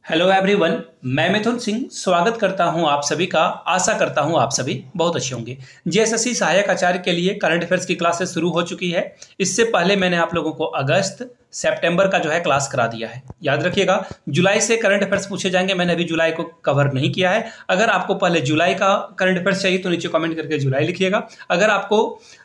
Hello everyone, मैं मिथुन सिंह स्वागत करता हूं आप सभी का। आशा करता हूं आप सभी बहुत अच्छे होंगे। जेएसएससी सहायक आचार्य के लिए करंट अफेयर्स की क्लासेस शुरू हो चुकी है। इससे पहले मैंने आप लोगों को अगस्त सितंबर का जो है क्लास करा दिया है। याद रखिएगा, जुलाई से करंट अफेयर्स पूछे जाएंगे। मैंने अभी जुलाई को कवर नहीं किया है। अगर आपको पहले जुलाई का करंट अफेयर्स चाहिए तो नीचे कमेंट करके जुलाई लिखिएगा। अगर आपको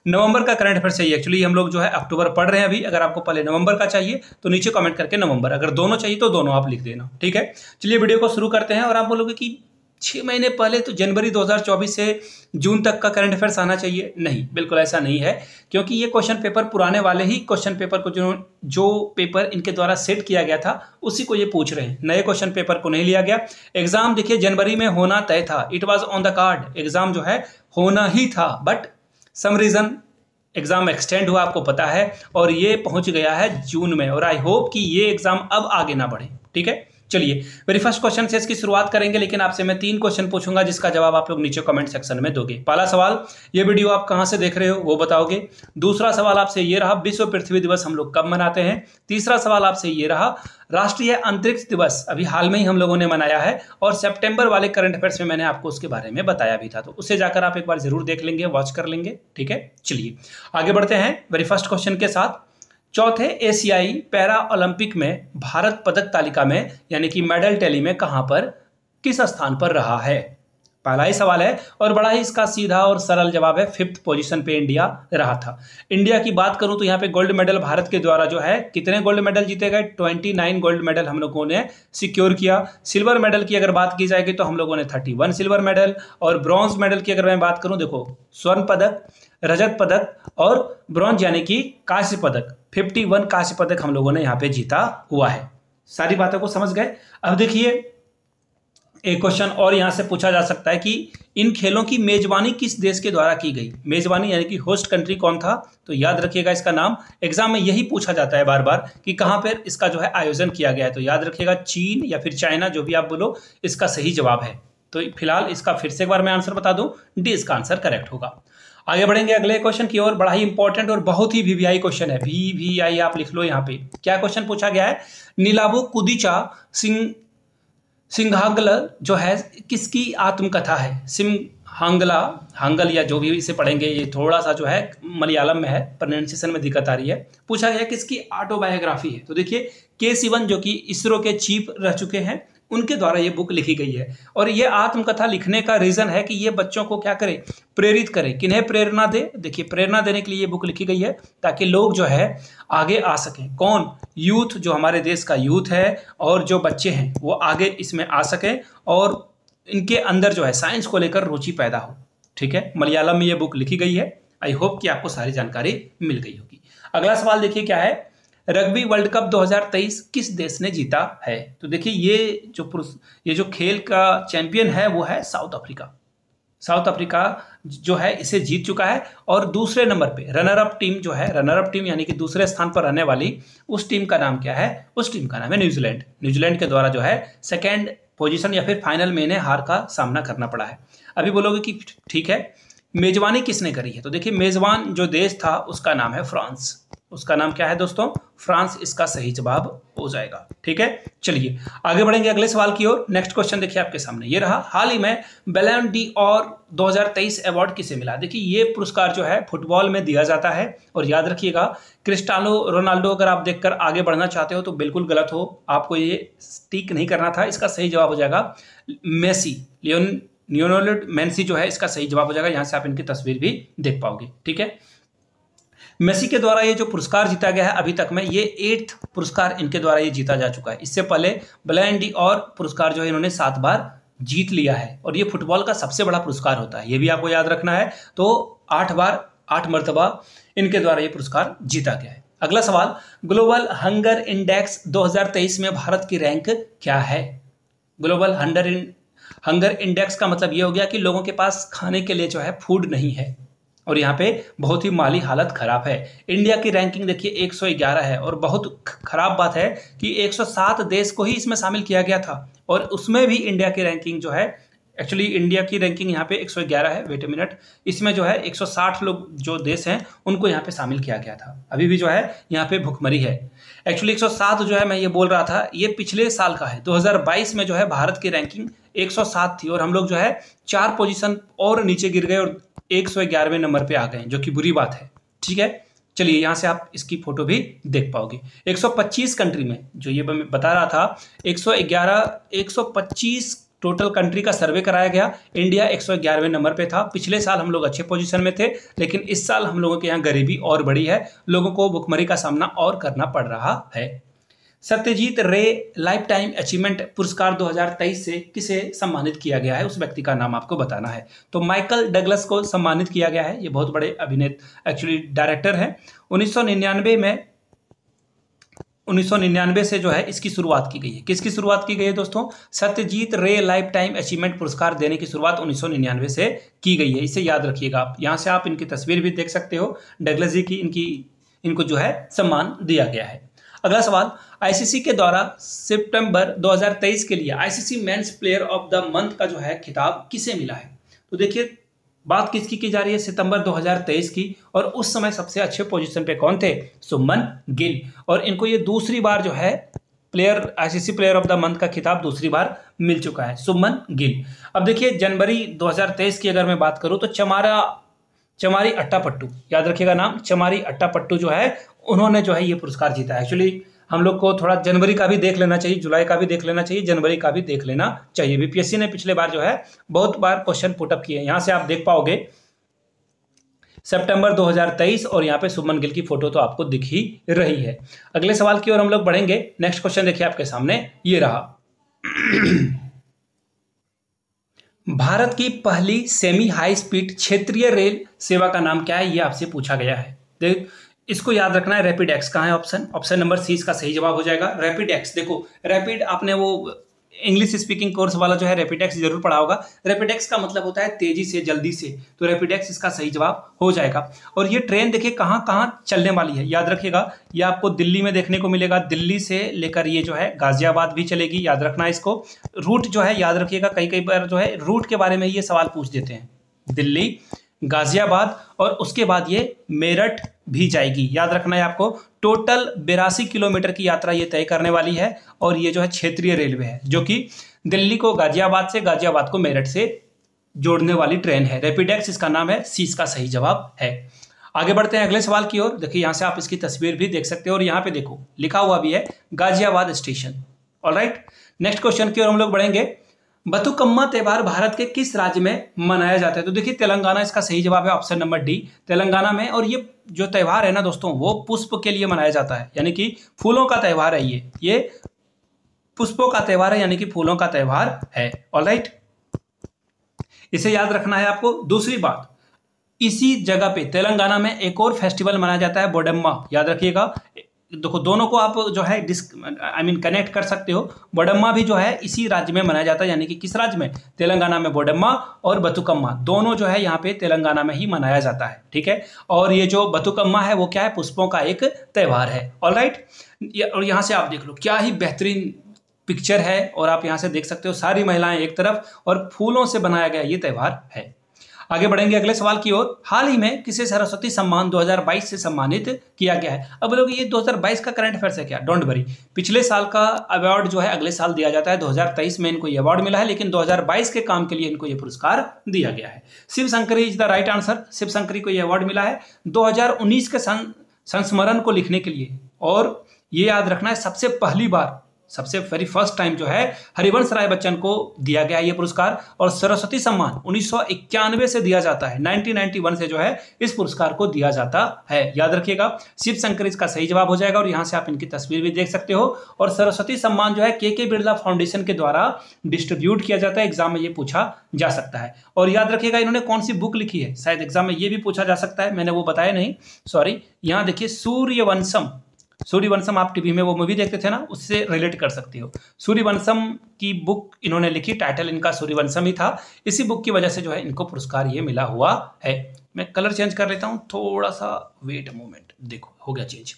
नवंबर का करंट अफेयर्स चाहिए, एक्चुअली हम लोग जो है अक्टूबर पढ़ रहे हैं अभी, अगर आपको पहले नवंबर का चाहिए तो नीचे कमेंट करके नवंबर, अगर दोनों चाहिए तो दोनों आप लिख देना, ठीक है। चलिए वीडियो को शुरू करते हैं। और आप बोलोगे कि 6 महीने पहले तो जनवरी 2024 से जून तक का करंट अफेयर्स आना चाहिए। नहीं, बिल्कुल ऐसा नहीं है, क्योंकि ये क्वेश्चन पेपर पुराने वाले ही क्वेश्चन पेपर को जो पेपर इनके द्वारा सेट किया गया था उसी को ये पूछ रहे हैं। नए क्वेश्चन पेपर को नहीं लिया गया। एग्जाम देखिए जनवरी में होना तय था, it was on the card. Exam जो है होना ही था, but some reason exam extend हुआ, आपको पता है, और ये पहुंच गया है जून में। और आई होप कि ये एग्जाम अब आगे ना बढ़े, ठीक है। चलिए मेरी फर्स्ट क्वेश्चन से इसकी शुरुआत करेंगे, लेकिन आपसे मैं 3 क्वेश्चन पूछूंगा जिसका जवाब आप लोग नीचे कमेंट सेक्शन में दोगे। पहला सवाल, ये वीडियो आप कहां से देख रहे हो वो बताओगे। दूसरा सवाल आपसे ये रहा, विश्व पृथ्वी दिवस हम लोग कब मनाते हैं। तीसरा सवाल आपसे ये रहा, राष्ट्रीय अंतरिक्ष दिवस अभी हाल में ही हम लोगों ने मनाया है, और सितंबर वाले करंट अफेयर्स में मैंने आपको उसके बारे में बताया भी था, तो उसे जाकर आप एक बार जरूर देख लेंगे, वॉच कर लेंगे, ठीक है। चलिए आगे बढ़ते हैं वेरी फर्स्ट क्वेश्चन के साथ। चौथे एशियाई पैरा ओलंपिक में भारत पदक तालिका में यानी कि मेडल टैली में कहां पर, किस स्थान पर रहा है। पहला ही सवाल है और बड़ा ही इसका सीधा और सरल जवाब है, 5th पोजीशन पे इंडिया रहा था। इंडिया की बात करूं तो यहाँ पे गोल्ड मेडल भारत के द्वारा जो है कितने गोल्ड मेडल जीते गए, 29 गोल्ड मेडल हम लोगों ने सिक्योर किया। सिल्वर मेडल की अगर बात की जाएगी तो हम लोगों ने 31 सिल्वर मेडल, और ब्रॉन्ज मेडल की अगर मैं बात करूं, देखो स्वर्ण पदक, रजत पदक और ब्रॉन्ज यानी कि कांस्य पदक, 51 कांस्य पदक हम लोगों ने यहाँ पे जीता हुआ है। सारी बातों को समझ गए। अब देखिए एक क्वेश्चन और यहां से पूछा जा सकता है कि इन खेलों की मेजबानी किस देश के द्वारा की गई। मेजबानी यानी कि होस्ट कंट्री कौन था, तो याद रखिएगा इसका नाम। एग्जाम में यही पूछा जाता है बार बार कि कहां पर इसका जो है आयोजन किया गया है, तो याद रखिएगा चीन या फिर चाइना, जो भी आप बोलो, इसका सही जवाब है। तो फिलहाल इसका फिर से एक बार मैं आंसर बता दूं, डी इसका आंसर करेक्ट होगा। आगे बढ़ेंगे अगले क्वेश्चन की ओर। बड़ा ही इंपॉर्टेंट और बहुत ही वीवीआई क्वेश्चन है, वीवीआई आप लिख लो यहाँ पे। क्या क्वेश्चन पूछा गया है, नीलाबू कुदीचा सिंघांगल जो है किसकी आत्मकथा है। सिंघांगला, हांगल या जो भी इसे पढ़ेंगे, ये थोड़ा सा जो है मलयालम में है, प्रोनाउंसिएशन में दिक्कत आ रही है। पूछा गया किसकी ऑटोबायोग्राफी है, तो देखिए के सिवन जो कि इसरो के चीफ रह चुके हैं, उनके द्वारा ये बुक लिखी गई है। और ये आत्मकथा लिखने का रीजन है कि ये बच्चों को क्या करे, प्रेरित करे। किन्हें प्रेरणा दे, देखिए प्रेरणा देने के लिए ये बुक लिखी गई है ताकि लोग जो है आगे आ सकें। कौन, यूथ, जो हमारे देश का यूथ है और जो बच्चे हैं वो आगे इसमें आ सकें और इनके अंदर जो है साइंस को लेकर रुचि पैदा हो, ठीक है। मलयालम में ये बुक लिखी गई है। आई होप कि आपको सारी जानकारी मिल गई होगी। अगला सवाल देखिए क्या है, रग्बी वर्ल्ड कप 2023 किस देश ने जीता है। तो देखिए ये जो खेल का चैंपियन है वो है साउथ अफ्रीका। साउथ अफ्रीका जो है इसे जीत चुका है। और दूसरे नंबर पे रनर अप टीम जो है, रनर अप टीम यानी कि दूसरे स्थान पर रहने वाली उस टीम का नाम क्या है, उस टीम का नाम है न्यूजीलैंड। न्यूजीलैंड के द्वारा जो है सेकेंड पोजीशन या फिर फाइनल में इन्हें हार का सामना करना पड़ा है। अभी बोलोगे कि ठीक है मेजबानी किसने करी है, तो देखिए मेजबान जो देश था उसका नाम है फ्रांस। उसका नाम क्या है दोस्तों, फ्रांस इसका सही जवाब हो जाएगा, ठीक है। चलिए आगे बढ़ेंगे अगले सवाल की ओर। नेक्स्ट क्वेश्चन देखिए आपके सामने ये रहा, हाल ही में बैलन डी और 2023 अवार्ड किसे मिला। देखिए ये पुरस्कार जो है फुटबॉल में दिया जाता है, और याद रखिएगा क्रिस्टियानो रोनाल्डो अगर आप देखकर आगे बढ़ना चाहते हो तो बिल्कुल गलत हो, आपको ये टिक नहीं करना था। इसका सही जवाब हो जाएगा मेसी, लियोनेल मेसी जो है इसका सही जवाब हो जाएगा। यहां से आप इनकी तस्वीर भी देख पाओगे, ठीक है। मेसी के द्वारा ये जो पुरस्कार जीता गया है अभी तक में, ये 8th पुरस्कार इनके द्वारा ये जीता जा चुका है। इससे पहले बैलन डी और पुरस्कार जो है इन्होंने 7 बार जीत लिया है, और ये फुटबॉल का सबसे बड़ा पुरस्कार होता है, ये भी आपको याद रखना है। तो 8 मरतबा इनके द्वारा ये पुरस्कार जीता गया है। अगला सवाल, ग्लोबल हंगर इंडेक्स 2023 में भारत की रैंक क्या है। ग्लोबल हंगर इंडेक्स का मतलब ये हो गया कि लोगों के पास खाने के लिए जो है फूड नहीं है, और यहाँ पे बहुत ही माली हालत खराब है। इंडिया की रैंकिंग देखिए 111 है, और बहुत खराब बात है कि 107 देश को ही इसमें शामिल किया गया था, और उसमें भी इंडिया की रैंकिंग जो है एक्चुअली इंडिया की रैंकिंग यहाँ पे 111 है, वेट ए मिनट, इसमें जो है 160 लोग जो देश हैं उनको यहाँ पे शामिल किया गया था। अभी भी जो है यहाँ पे भुखमरी है। एक्चुअली 107 जो है मैं ये बोल रहा था, ये पिछले साल का है। 2022 में जो है भारत की रैंकिंग 107 थी और हम लोग जो है 4 पोजीशन और नीचे गिर गए और 111वें नंबर पे आ गए, जो कि बुरी बात है। ठीक है, चलिए यहाँ से आप इसकी फोटो भी देख पाओगे। 125 कंट्री में, जो ये मैं बता रहा था, 125 टोटल कंट्री का सर्वे कराया गया। इंडिया 111वें नंबर पे था। पिछले साल हम लोग अच्छे पोजीशन में थे, लेकिन इस साल हम लोगों के यहाँ गरीबी और बढ़ी है, लोगों को भुखमरी का सामना और करना पड़ रहा है। सत्यजीत रे लाइफ टाइम अचीवमेंट पुरस्कार 2023 से किसे सम्मानित किया गया है, उस व्यक्ति का नाम आपको बताना है। तो माइकल डगलस को सम्मानित किया गया है। ये बहुत बड़े अभिनेता, एक्चुअली डायरेक्टर हैं। 1999 से जो है इसकी शुरुआत की गई है। किसकी शुरुआत की गई है दोस्तों? सत्यजीत रे लाइफ टाइम अचीवमेंट पुरस्कार देने की शुरुआत 1999 से की गई है। इसे याद रखिएगा आप। यहाँ से आप इनकी तस्वीर भी देख सकते हो, डगलस जी की। इनको जो है सम्मान दिया गया है। अगला सवाल, आईसीसी के द्वारा सितंबर 2023 के लिए ICC men's player of the month का जो है खिताब किसे मिला है? तो देखिए, बात किसकी की जा रही है? सितंबर 2023 की। और उस समय सबसे अच्छे पोजीशन पे कौन थे? शुभमन गिल। और इनको ये दूसरी बार जो है ICC player of the month का खिताब दूसरी बार मिल चुका है, शुभमन गिल। अब देखिए, जनवरी 2023 की अगर मैं बात करूं तो चमारी अट्टापट्टू, याद रखिएगा नाम, चमारी अट्टापट्टू जो है, उन्होंने जो है ये पुरस्कार जीता है। एक्चुअली हम लोग को थोड़ा जनवरी का भी देख लेना चाहिए, जुलाई का भी देख लेना चाहिए, जनवरी का भी देख लेना चाहिए। बीपीएससी ने पिछले बार जो है बहुत बार क्वेश्चन पुटअप किए। यहां से आप देख पाओगे सितंबर 2023, और यहाँ पे शुभमन गिल की फोटो तो आपको दिख ही रही है। अगले सवाल की ओर हम लोग बढ़ेंगे। नेक्स्ट क्वेश्चन देखिए आपके सामने, ये रहा। भारत की पहली सेमी हाई स्पीड क्षेत्रीय रेल सेवा का नाम क्या है? ये आपसे पूछा गया है। देख, इसको याद रखना है। रैपिड एक्स कहाँ है? ऑप्शन नंबर सी इसका सही जवाब हो जाएगा। रैपिड एक्स, देखो रैपिड, आपने वो इंग्लिश स्पीकिंग कोर्स वाला जो है रैपिड एक्स जरूर पढ़ा होगा। रैपिड एक्स का मतलब होता है तेजी से, जल्दी से, तो रैपिड एक्स इसका सही जवाब हो जाएगा। और ये ट्रेन देखिए कहाँ कहाँ चलने वाली है, याद रखिएगा। ये आपको दिल्ली में देखने को मिलेगा, दिल्ली से लेकर ये जो है गाजियाबाद भी चलेगी, याद रखना है इसको। रूट जो है याद रखिएगा, कई बार जो है रूट के बारे में ये सवाल पूछ देते हैं। दिल्ली, गाजियाबाद, और उसके बाद ये मेरठ भी जाएगी, याद रखना है आपको। टोटल 82 किलोमीटर की यात्रा ये तय करने वाली है। और ये जो है क्षेत्रीय रेलवे है, जो कि दिल्ली को गाजियाबाद से, गाजियाबाद को मेरठ से जोड़ने वाली ट्रेन है। रैपिड एक्स इसका नाम है, सी इसका सही जवाब है। आगे बढ़ते हैं अगले सवाल की ओर। देखिए यहाँ से आप इसकी तस्वीर भी देख सकते हो, और यहाँ पे देखो लिखा हुआ भी है Ghaziabad station. Alright, next question की ओर हम लोग बढ़ेंगे। बथुकम्मा त्योहार भारत के किस राज्य में मनाया जाता है? तो देखिए तेलंगाना इसका सही जवाब है, ऑप्शन नंबर डी, तेलंगाना में। और ये जो त्योहार है ना दोस्तों, वो पुष्प के लिए मनाया जाता है, यानी कि फूलों का त्योहार है। ये पुष्पों का त्योहार है, यानी कि फूलों का त्योहार है। ऑलराइट, इसे याद रखना है आपको। दूसरी बात, इसी जगह पे तेलंगाना में एक और फेस्टिवल मनाया जाता है, बोडम्मा, याद रखिएगा। देखो दोनों को आप जो है कनेक्ट कर सकते हो। बोडम्मा भी जो है इसी राज्य में मनाया जाता है, यानी कि किस राज्य में? तेलंगाना में बोडम्मा और बथुकम्मा दोनों जो है यहाँ पे तेलंगाना में ही मनाया जाता है। ठीक है, और ये जो बथुकम्मा है वो क्या है? पुष्पों का एक त्योहार है। ऑलराइट, और यहाँ से आप देख लो क्या ही बेहतरीन पिक्चर है, और आप यहाँ से देख सकते हो सारी महिलाएं एक तरफ, और फूलों से बनाया गया ये त्योहार है। आगे बढ़ेंगे अगले सवाल की ओर। हाल ही में किसे सरस्वती सम्मान 2022 से सम्मानित किया गया है? अब लोग ये 2022 का करंट अफेयर्स है क्या? डोंट वरी, पिछले साल का अवार्ड जो है अगले साल दिया जाता है। 2023 में इनको ये अवार्ड मिला है, लेकिन 2022 के काम के लिए इनको ये पुरस्कार दिया गया है। Shiv Shankari is the right answer. Shiv Shankari को यह अवार्ड मिला है 2019 के संस्मरण को लिखने के लिए। और ये याद रखना है, सबसे वेरी फर्स्ट टाइम जो है हरिवंश राय बच्चन को दिया गया ये पुरस्कार। और सरस्वती सम्मान 1991 से दिया जाता है, 1991 से जो है इस पुरस्कार को दिया जाता है, याद रखिएगा। शिव शंकर इसका सही जवाब हो जाएगा, और यहाँ से आप इनकी तस्वीर भी देख सकते हो। और सरस्वती सम्मान जो है के बिरला फाउंडेशन के द्वारा डिस्ट्रीब्यूट किया जाता है। एग्जाम में ये पूछा जा सकता है। और याद रखिएगा इन्होंने कौन सी बुक लिखी है, शायद एग्जाम में ये भी पूछा जा सकता है, मैंने वो बताया नहीं, सॉरी। यहाँ देखिए सूर्यवंशम, आप टीवी में वो मूवी देखते थे ना, उससे रिलेट कर सकते हो। सूर्यवंशम की बुक इन्होंने लिखी, टाइटल इनका सूर्यवंशम ही था। इसी बुक की वजह से जो है इनको पुरस्कार ये मिला हुआ है। मैं कलर चेंज कर लेता हूं थोड़ा सा, वेट मोमेंट, देखो हो गया चेंज।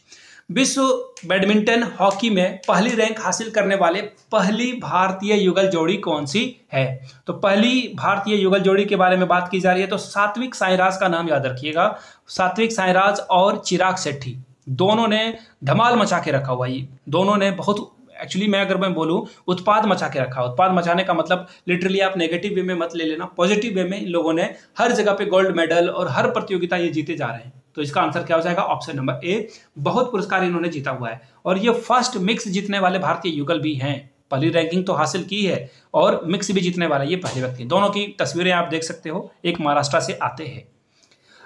विश्व बैडमिंटन हॉकी में पहली रैंक हासिल करने वाले पहली भारतीय युगल जोड़ी कौन सी है? तो पहली भारतीय युगल जोड़ी के बारे में बात की जा रही है तो सात्विक साईराज का नाम याद रखिएगा। सात्विक साईराज और चिराग शेट्टी दोनों ने धमाल मचा के रखा हुआ। ये दोनों ने बहुत, एक्चुअली मैं बोलूं, उत्पाद मचा के रखा। उत्पाद मचाने का मतलब लिटरली आप नेगेटिव वे में मत ले लेना, पॉजिटिव वे में इन लोगों ने हर जगह पे गोल्ड मेडल और हर प्रतियोगिता ये जीते जा रहे हैं। तो इसका आंसर क्या हो जाएगा? Option number A. बहुत पुरस्कार इन्होंने जीता हुआ है और ये फर्स्ट मिक्स जीतने वाले भारतीय युगल भी हैं। पहली रैंकिंग तो हासिल की है और मिक्स भी जीतने वाला ये पहले व्यक्ति। दोनों की तस्वीरें आप देख सकते हो, एक महाराष्ट्र से आते हैं।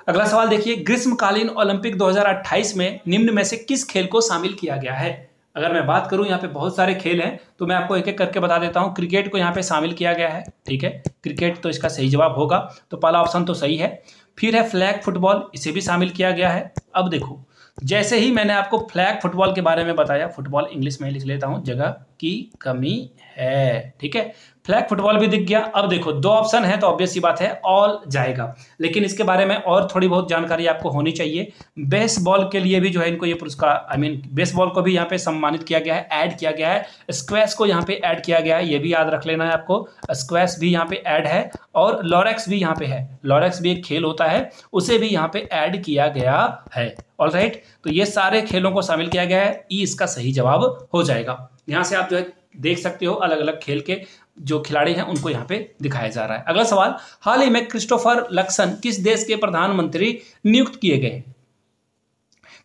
अगला सवाल देखिए, ग्रीष्मकालीन ओलंपिक 2028 में निम्न में से किस खेल को शामिल किया गया है? अगर मैं बात करूं, यहाँ पे बहुत सारे खेल हैं तो मैं आपको एक एक करके बता देता हूं। क्रिकेट को यहाँ पे शामिल किया गया है, ठीक है, क्रिकेट तो इसका सही जवाब होगा, तो पहला ऑप्शन तो सही है। फिर है फ्लैग फुटबॉल, इसे भी शामिल किया गया है। अब देखो, जैसे ही मैंने आपको फ्लैग फुटबॉल के बारे में बताया, फुटबॉल इंग्लिश में लिख लेता हूं, जगह की कमी है, ठीक है, फ्लैग फुटबॉल भी दिख गया। अब देखो, दो ऑप्शन है तो ऑब्वियस सी बात है ऑल जाएगा, लेकिन इसके बारे में और थोड़ी बहुत जानकारी आपको होनी चाहिए। बेसबॉल के लिए भी जो है इनको ये पुरस्कार, बेसबॉल को भी यहाँ पे सम्मानित किया गया है, ऐड किया गया है। स्क्वैश को यहाँ पे ऐड किया गया है, ये भी याद रख लेना है आपको, स्क्वैश भी यहाँ पे ऐड है। और लॉरेक्स भी यहाँ पे है, लॉरेक्स भी एक खेल होता है, उसे भी यहाँ पे ऐड किया गया है। ऑलराइट, तो ये सारे खेलों को शामिल किया गया है, ई इसका सही जवाब हो जाएगा। यहाँ से आप जो है देख सकते हो अलग अलग खेल के जो खिलाड़ी हैं उनको यहाँ पे दिखाया जा रहा है। अगला सवाल, हाल ही में क्रिस्टोफर लक्सन किस देश के प्रधानमंत्री नियुक्त किए गए?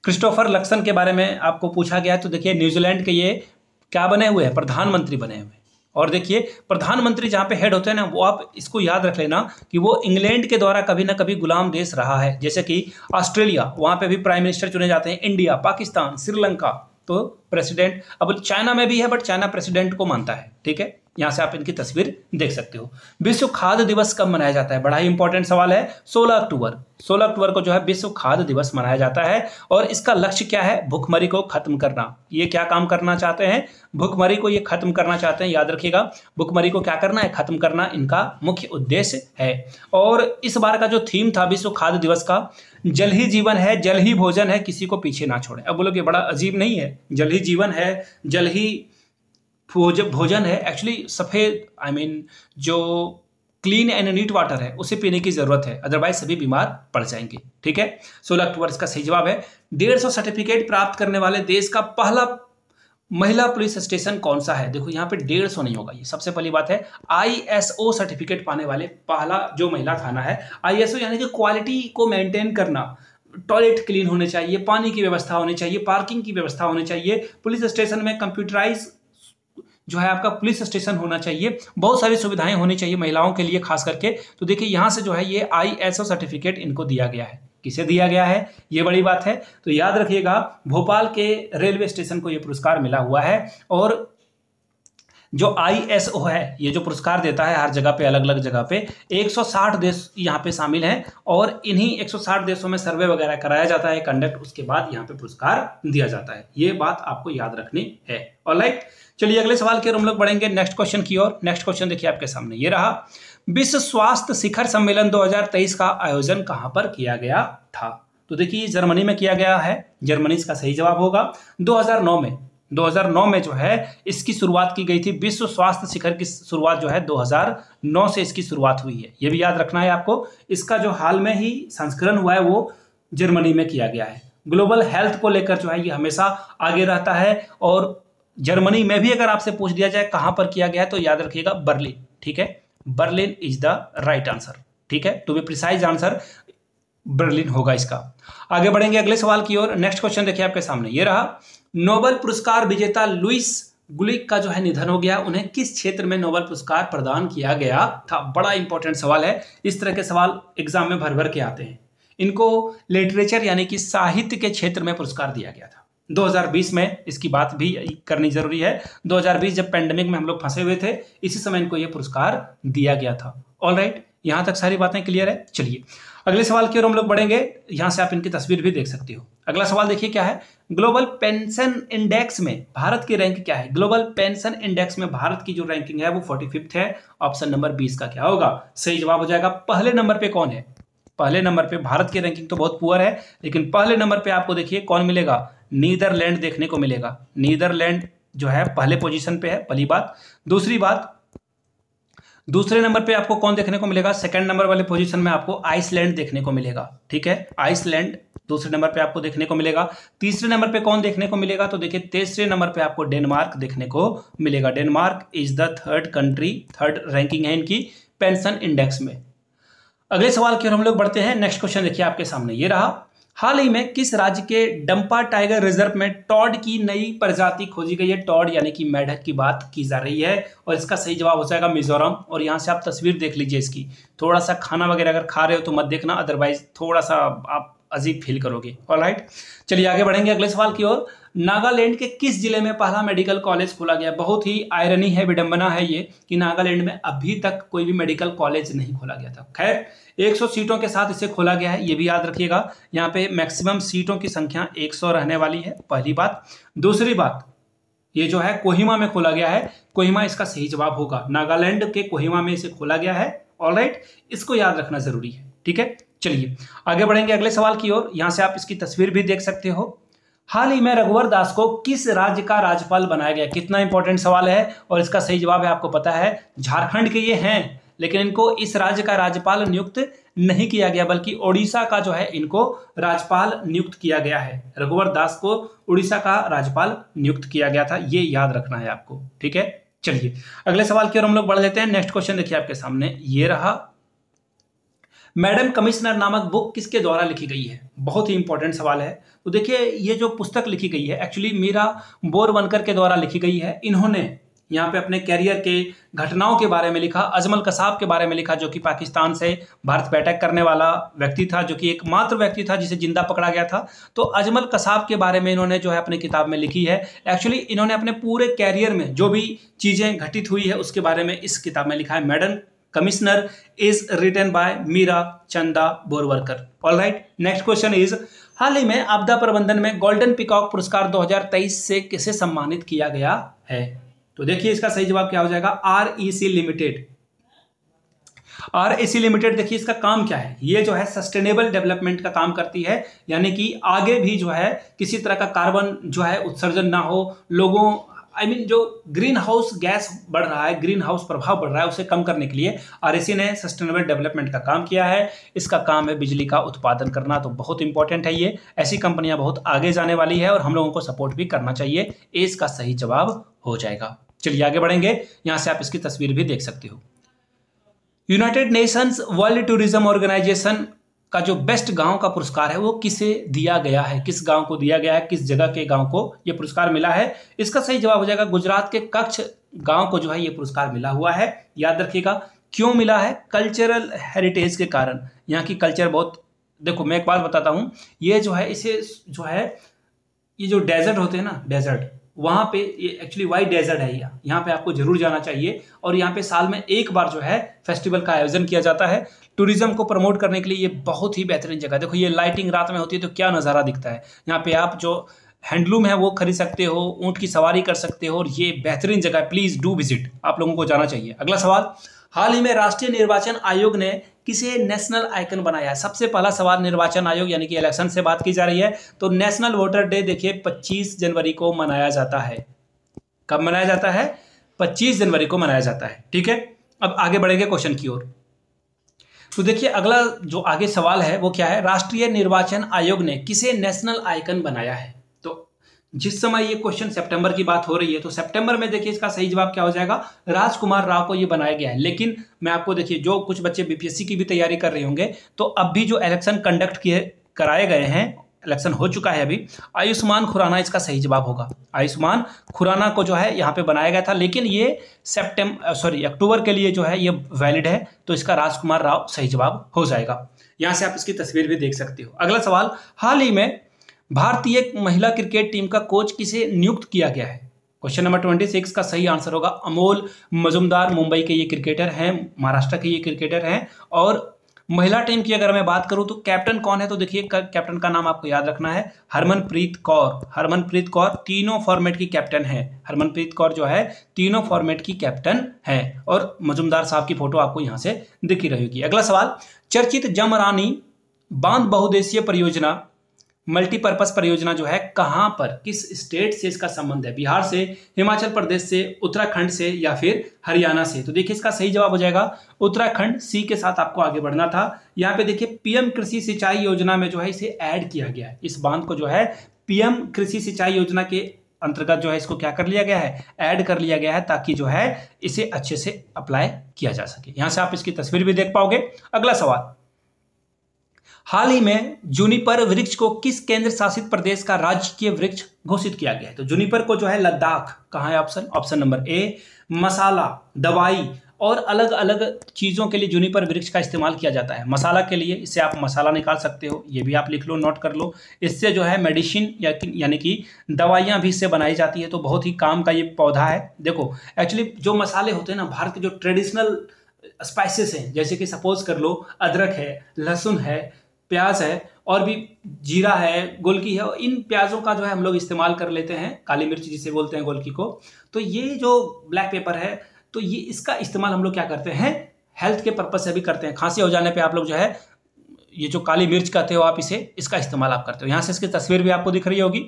क्रिस्टोफर लक्सन के बारे में आपको पूछा गया है, तो देखिए न्यूजीलैंड के ये क्या बने हुए हैं? प्रधानमंत्री बने हुए हैं। और देखिए, प्रधानमंत्री जहाँ पे हेड होते हैं ना, वो आप इसको याद रख लेना कि वो इंग्लैंड के द्वारा कभी ना कभी गुलाम देश रहा है। जैसे कि ऑस्ट्रेलिया, वहाँ पे भी प्राइम मिनिस्टर चुने जाते हैं। इंडिया, पाकिस्तान, श्रीलंका, तो प्रेसिडेंट, अब चाइना में भी है बट चाइना प्रेसिडेंट को मानता है, ठीक है। यहाँ से आप इनकी तस्वीर देख सकते हो। विश्व खाद्य दिवस कब मनाया जाता है? बड़ा ही इंपॉर्टेंट सवाल है। 16 अक्टूबर, 16 अक्टूबर को जो है विश्व खाद्य दिवस मनाया जाता है। और इसका लक्ष्य क्या है? भूखमरी को खत्म करना। ये क्या काम करना चाहते हैं? भूखमरी को ये खत्म करना चाहते हैं, याद रखिएगा, भूखमरी को क्या करना है? खत्म करना इनका मुख्य उद्देश्य है। और इस बार का जो थीम था विश्व खाद्य दिवस का, जल ही जीवन है, जल ही भोजन है, किसी को पीछे ना छोड़े। अब बोलोगे बड़ा अजीब नहीं है? जल ही जीवन है, जल ही भोजन है, एक्चुअली सफ़ेद जो क्लीन एंड नीट वाटर है उसे पीने की जरूरत है, अदरवाइज सभी बीमार पड़ जाएंगे, ठीक है। 16 अक्टूबर इसका सही जवाब है। 150 सर्टिफिकेट प्राप्त करने वाले देश का पहला महिला पुलिस स्टेशन कौन सा है? देखो यहाँ पे 150 नहीं होगा, ये सबसे पहली बात है। ISO सर्टिफिकेट पाने वाले पहला जो महिला थाना है, ISO यानी कि क्वालिटी को मेंटेन करना, टॉयलेट क्लीन होने चाहिए, पानी की व्यवस्था होनी चाहिए, पार्किंग की व्यवस्था होनी चाहिए, पुलिस स्टेशन में कंप्यूटराइज जो है आपका पुलिस स्टेशन होना चाहिए, बहुत सारी सुविधाएं होनी चाहिए महिलाओं के लिए खास करके। तो देखिए यहाँ से जो है ये ISO सर्टिफिकेट इनको दिया गया है। किसे दिया गया है, ये बड़ी बात है। तो याद रखिएगा, भोपाल के रेलवे स्टेशन को ये पुरस्कार मिला हुआ है। और जो ISO है ये जो पुरस्कार देता है हर जगह पे, अलग अलग जगह पे 160 देश यहाँ पे शामिल हैं और इन्हीं 160 देशों में सर्वे वगैरह कराया जाता है कंडक्ट, उसके बाद यहाँ पे पुरस्कार दिया जाता है। ये बात आपको याद रखनी है। ऑलराइट, चलिए अगले सवाल की ओर हम लोग बढ़ेंगे, नेक्स्ट क्वेश्चन की ओर। नेक्स्ट क्वेश्चन देखिए आपके सामने, ये रहा, विश्व स्वास्थ्य शिखर सम्मेलन 2023 का आयोजन कहां पर किया गया था? तो देखिए जर्मनी में किया गया है, जर्मनी इसका सही जवाब होगा। 2009 में जो है इसकी शुरुआत की गई थी। विश्व स्वास्थ्य शिखर की शुरुआत जो है 2009 से इसकी शुरुआत हुई है, ये भी याद रखना है आपको। इसका जो हाल में ही संस्करण हुआ है वो जर्मनी में किया गया है। ग्लोबल हेल्थ को लेकर जो है ये हमेशा आगे रहता है। और जर्मनी में भी अगर आपसे पूछ दिया जाए कहां पर किया गया है तो याद रखिएगा बर्लिन, ठीक है, Berlin is the right answer, ठीक है, to be precise answer Berlin होगा इसका। आगे बढ़ेंगे अगले सवाल की ओर। नेक्स्ट क्वेश्चन देखिए आपके सामने, ये रहा, नोबेल पुरस्कार विजेता लुइस गुलिक का जो है निधन हो गया, उन्हें किस क्षेत्र में नोबेल पुरस्कार प्रदान किया गया था? बड़ा इंपॉर्टेंट सवाल है, इस तरह के सवाल एग्जाम में भर भर के आते हैं। इनको लिटरेचर यानी कि साहित्य के क्षेत्र में पुरस्कार दिया गया था। 2020 में इसकी बात भी करनी जरूरी है। 2020 जब पेंडेमिक में हम लोग फंसे हुए थे, इसी समय इनको यह पुरस्कार दिया गया था। ऑलराइट, यहां तक सारी बातें क्लियर है। चलिए अगले सवाल की ओर हम लोग बढ़ेंगे, यहां से आप इनकी तस्वीर भी देख सकते हो। अगला सवाल देखिए क्या है, ग्लोबल पेंशन इंडेक्स में भारत की रैंक क्या है? ग्लोबल पेंशन इंडेक्स में भारत की जो रैंकिंग है वो 45th है। ऑप्शन नंबर 20 का क्या होगा? सही जवाब हो जाएगा। पहले नंबर पे कौन है? पहले नंबर पे भारत की रैंकिंग तो बहुत पुअर है, लेकिन पहले नंबर पे आपको देखिए कौन मिलेगा? नीदरलैंड देखने को मिलेगा। नीदरलैंड जो है पहले पोजीशन पे है, पहली बात। दूसरी बात, दूसरे नंबर पे आपको कौन देखने को मिलेगा? सेकंड नंबर वाले पोजीशन में आपको आइसलैंड देखने को मिलेगा। ठीक है, आइसलैंड दूसरे नंबर पे आपको देखने को मिलेगा। तीसरे नंबर पे कौन देखने को मिलेगा? तो देखिए तीसरे नंबर पे आपको डेनमार्क देखने को मिलेगा। Denmark is the third country, third ranking है इनकी पेंशन इंडेक्स में। अगले सवाल की ओर हम लोग बढ़ते हैं। नेक्स्ट क्वेश्चन देखिए आपके सामने ये रहा। हाल ही में किस राज्य के डंपा टाइगर रिजर्व में टॉड की नई प्रजाति खोजी गई है? टॉड यानी कि मेढक की बात की जा रही है और इसका सही जवाब हो जाएगा मिजोरम। और यहाँ से आप तस्वीर देख लीजिए इसकी। थोड़ा सा खाना वगैरह अगर खा रहे हो तो मत देखना, अदरवाइज थोड़ा सा आप अजीब फील करोगे। ऑलराइट, चलिए आगे बढ़ेंगे अगले सवाल की ओर। नागालैंड के किस जिले में पहला मेडिकल कॉलेज खोला गया? बहुत ही आयरनी है, विडंबना है ये कि नागालैंड में अभी तक कोई भी मेडिकल कॉलेज नहीं खोला गया था। खैर 100 सीटों के साथ इसे खोला गया है, ये भी याद रखिएगा। यहाँ पे मैक्सिमम सीटों की संख्या 100 रहने वाली है, पहली बात। दूसरी बात, ये जो है कोहिमा में खोला गया है। कोहिमा इसका सही जवाब होगा। नागालैंड के कोहिमा में इसे खोला गया है। ऑलराइट, इसको याद रखना जरूरी है। ठीक है, चलिए आगे बढ़ेंगे अगले सवाल की ओर। यहां से आप इसकी तस्वीर भी देख सकते हो। हाल ही में रघुवर दास को किस राज्य का राज्यपाल बनाया गया? कितना इंपॉर्टेंट सवाल है और इसका सही जवाब है आपको पता है, झारखंड के ये हैं, लेकिन इनको इस राज्य का राज्यपाल नियुक्त नहीं किया गया, बल्कि ओडिशा का जो है इनको राज्यपाल नियुक्त किया गया है। रघुवर दास को उड़ीसा का राज्यपाल नियुक्त किया गया था, ये याद रखना है आपको। ठीक है, चलिए अगले सवाल की ओर हम लोग बढ़ लेते हैं। नेक्स्ट क्वेश्चन देखिए आपके सामने ये रहा। मैडम कमिश्नर नामक बुक किसके द्वारा लिखी गई है? बहुत ही इंपॉर्टेंट सवाल है। तो देखिए ये जो पुस्तक लिखी गई है एक्चुअली मीरा बोरवनकर के द्वारा लिखी गई है। इन्होंने यहाँ पे अपने कैरियर के घटनाओं के बारे में लिखा। अजमल कसाब के बारे में लिखा, जो कि पाकिस्तान से भारत पे अटैक करने वाला व्यक्ति था, जो कि एकमात्र व्यक्ति था जिसे जिंदा पकड़ा गया था। तो अजमल कसाब के बारे में इन्होंने जो है अपनी किताब में लिखी है। एक्चुअली इन्होंने अपने पूरे कैरियर में जो भी चीजें घटित हुई है उसके बारे में इस किताब में लिखा है। Madam commissioner is written by Meera Chanda Borwankar. Alright, next question is, हाल ही में आपदा प्रबंधन में गोल्डन पीकॉक पुरस्कार 2023 से किसे सम्मानित किया गया है? तो देखिए इसका सही जवाब क्या हो जाएगा? REC limited. आरईसी लिमिटेड देखिए इसका काम क्या है? ये जो है सस्टेनेबल डेवलपमेंट का काम करती है, यानी कि आगे भी जो है किसी तरह का कार्बन जो है उत्सर्जन ना हो, लोगों जो ग्रीन हाउस गैस बढ़ रहा है, ग्रीन हाउस प्रभाव बढ़ रहा है, उसे कम करने के लिए आरईसी ने सस्टेनेबल डेवलपमेंट का काम किया है। इसका काम है बिजली का उत्पादन करना, तो बहुत इंपॉर्टेंट है ये। ऐसी कंपनियां बहुत आगे जाने वाली है और हम लोगों को सपोर्ट भी करना चाहिए। ए इसका सही जवाब हो जाएगा। चलिए आगे बढ़ेंगे। यहां से आप इसकी तस्वीर भी देख सकते हो। United Nations World Tourism Organization का जो बेस्ट गांव का पुरस्कार है वो किसे दिया गया है? किस गांव को दिया गया है? किस जगह के गांव को ये पुरस्कार मिला है? इसका सही जवाब हो जाएगा गुजरात के कच्छ गांव को जो है ये पुरस्कार मिला हुआ है। याद रखिएगा क्यों मिला है? कल्चरल हेरिटेज के कारण। यहाँ की कल्चर बहुत, देखो मैं एक बात बताता हूँ, ये जो है इसे जो है ये जो डेजर्ट होते हैं ना, डेजर्ट, वहाँ पे ये एक्चुअली वाइट डेजर्ट है। यहाँ पे आपको जरूर जाना चाहिए और यहाँ पे साल में एक बार जो है फेस्टिवल का आयोजन किया जाता है। टूरिज्म को प्रमोट करने के लिए ये बहुत ही बेहतरीन जगह है। देखो ये लाइटिंग रात में होती है तो क्या नज़ारा दिखता है। यहाँ पे आप जो हैंडलूम है वो खरीद सकते हो, ऊँट की सवारी कर सकते हो और ये बेहतरीन जगह है। प्लीज़ डू विजिट, आप लोगों को जाना चाहिए। अगला सवाल, हाल ही में राष्ट्रीय निर्वाचन आयोग ने किसे नेशनल आइकन बनाया है? सबसे पहला सवाल निर्वाचन आयोग यानी कि इलेक्शन से बात की जा रही है। तो नेशनल वोटर डे देखिए 25 जनवरी को मनाया जाता है। कब मनाया जाता है? 25 जनवरी को मनाया जाता है। ठीक है, अब आगे बढ़ेंगे क्वेश्चन की ओर। तो देखिए अगला जो आगे सवाल है वो क्या है? राष्ट्रीय निर्वाचन आयोग ने किसे नेशनल आइकन बनाया है? जिस समय ये क्वेश्चन सितंबर की बात हो रही है तो सितंबर में देखिए इसका सही जवाब क्या हो जाएगा? राजकुमार राव को ये बनाया गया है। लेकिन मैं आपको देखिए जो कुछ बच्चे बीपीएससी की भी तैयारी कर रहे होंगे तो अब भी जो इलेक्शन कंडक्ट किए कराए गए हैं, इलेक्शन हो चुका है अभी, आयुष्मान खुराना इसका सही जवाब होगा। आयुष्मान खुराना को जो है यहाँ पे बनाया गया था, लेकिन ये अक्टूबर के लिए जो है ये वैलिड है, तो इसका राजकुमार राव सही जवाब हो जाएगा। यहाँ से आप इसकी तस्वीर भी देख सकते हो। अगला सवाल, हाल ही में भारतीय महिला क्रिकेट टीम का कोच किसे नियुक्त किया गया है? क्वेश्चन नंबर 26 का सही आंसर होगा अमोल मजुमदार। मुंबई के ये क्रिकेटर हैं, महाराष्ट्र के ये क्रिकेटर हैं। और महिला टीम की अगर मैं बात करूं तो कैप्टन कौन है? तो देखिए कैप्टन का नाम आपको याद रखना है, हरमनप्रीत कौर। हरमनप्रीत कौर तीनों फॉर्मेट की कैप्टन है। हरमनप्रीत कौर जो है तीनों फॉर्मेट की कैप्टन है और मजुमदार साहब की फोटो आपको यहां से दिखी रहेगी। अगला सवाल, चर्चित जमरानी बांध बहुउद्देशीय परियोजना मल्टीपर्पज परियोजना जो है कहाँ पर, किस स्टेट से इसका संबंध है, बिहार से, हिमाचल प्रदेश से, उत्तराखंड से या फिर हरियाणा से। तो देखिए इसका सही जवाब हो जाएगा उत्तराखंड, सी के साथ आपको आगे बढ़ना था। यहाँ पे देखिए पीएम कृषि सिंचाई योजना में जो है इसे ऐड किया गया है, इस बांध को जो है पीएम कृषि सिंचाई योजना के अंतर्गत जो है इसको क्या कर लिया गया है, ऐड कर लिया गया है, ताकि जो है इसे अच्छे से अप्लाई किया जा सके। यहां से आप इसकी तस्वीर भी देख पाओगे। अगला सवाल, हाल ही में जूनिपर वृक्ष को किस केंद्र शासित प्रदेश का राजकीय वृक्ष घोषित किया गया है? तो जूनिपर को जो है लद्दाख, कहाँ है ऑप्शन नंबर ए, मसाला, दवाई और अलग अलग चीजों के लिए जूनिपर वृक्ष का इस्तेमाल किया जाता है। मसाला के लिए इससे आप मसाला निकाल सकते हो, ये भी आप लिख लो, नोट कर लो। इससे जो है मेडिसिन यानी कि दवाइयाँ भी इससे बनाई जाती है, तो बहुत ही काम का ये पौधा है। देखो एक्चुअली जो मसाले होते हैं ना, भारत के जो ट्रेडिशनल स्पाइसेस हैं, जैसे कि सपोज कर लो अदरक है, लहसुन है, प्याज है और भी जीरा है, गोलकी है, इन प्याजों का जो है हम लोग इस्तेमाल कर लेते हैं, काली मिर्च जिसे बोलते हैं गोलकी को। तो ये जो ब्लैक पेपर है, तो ये इसका इस्तेमाल हम लोग क्या करते हैं, हेल्थ के पर्पज से भी करते हैं। खांसी हो जाने पे आप लोग जो है ये जो काली मिर्च कहते हो आप, इसका इस्तेमाल आप करते हो। यहाँ से इसकी तस्वीर भी आपको दिख रही होगी।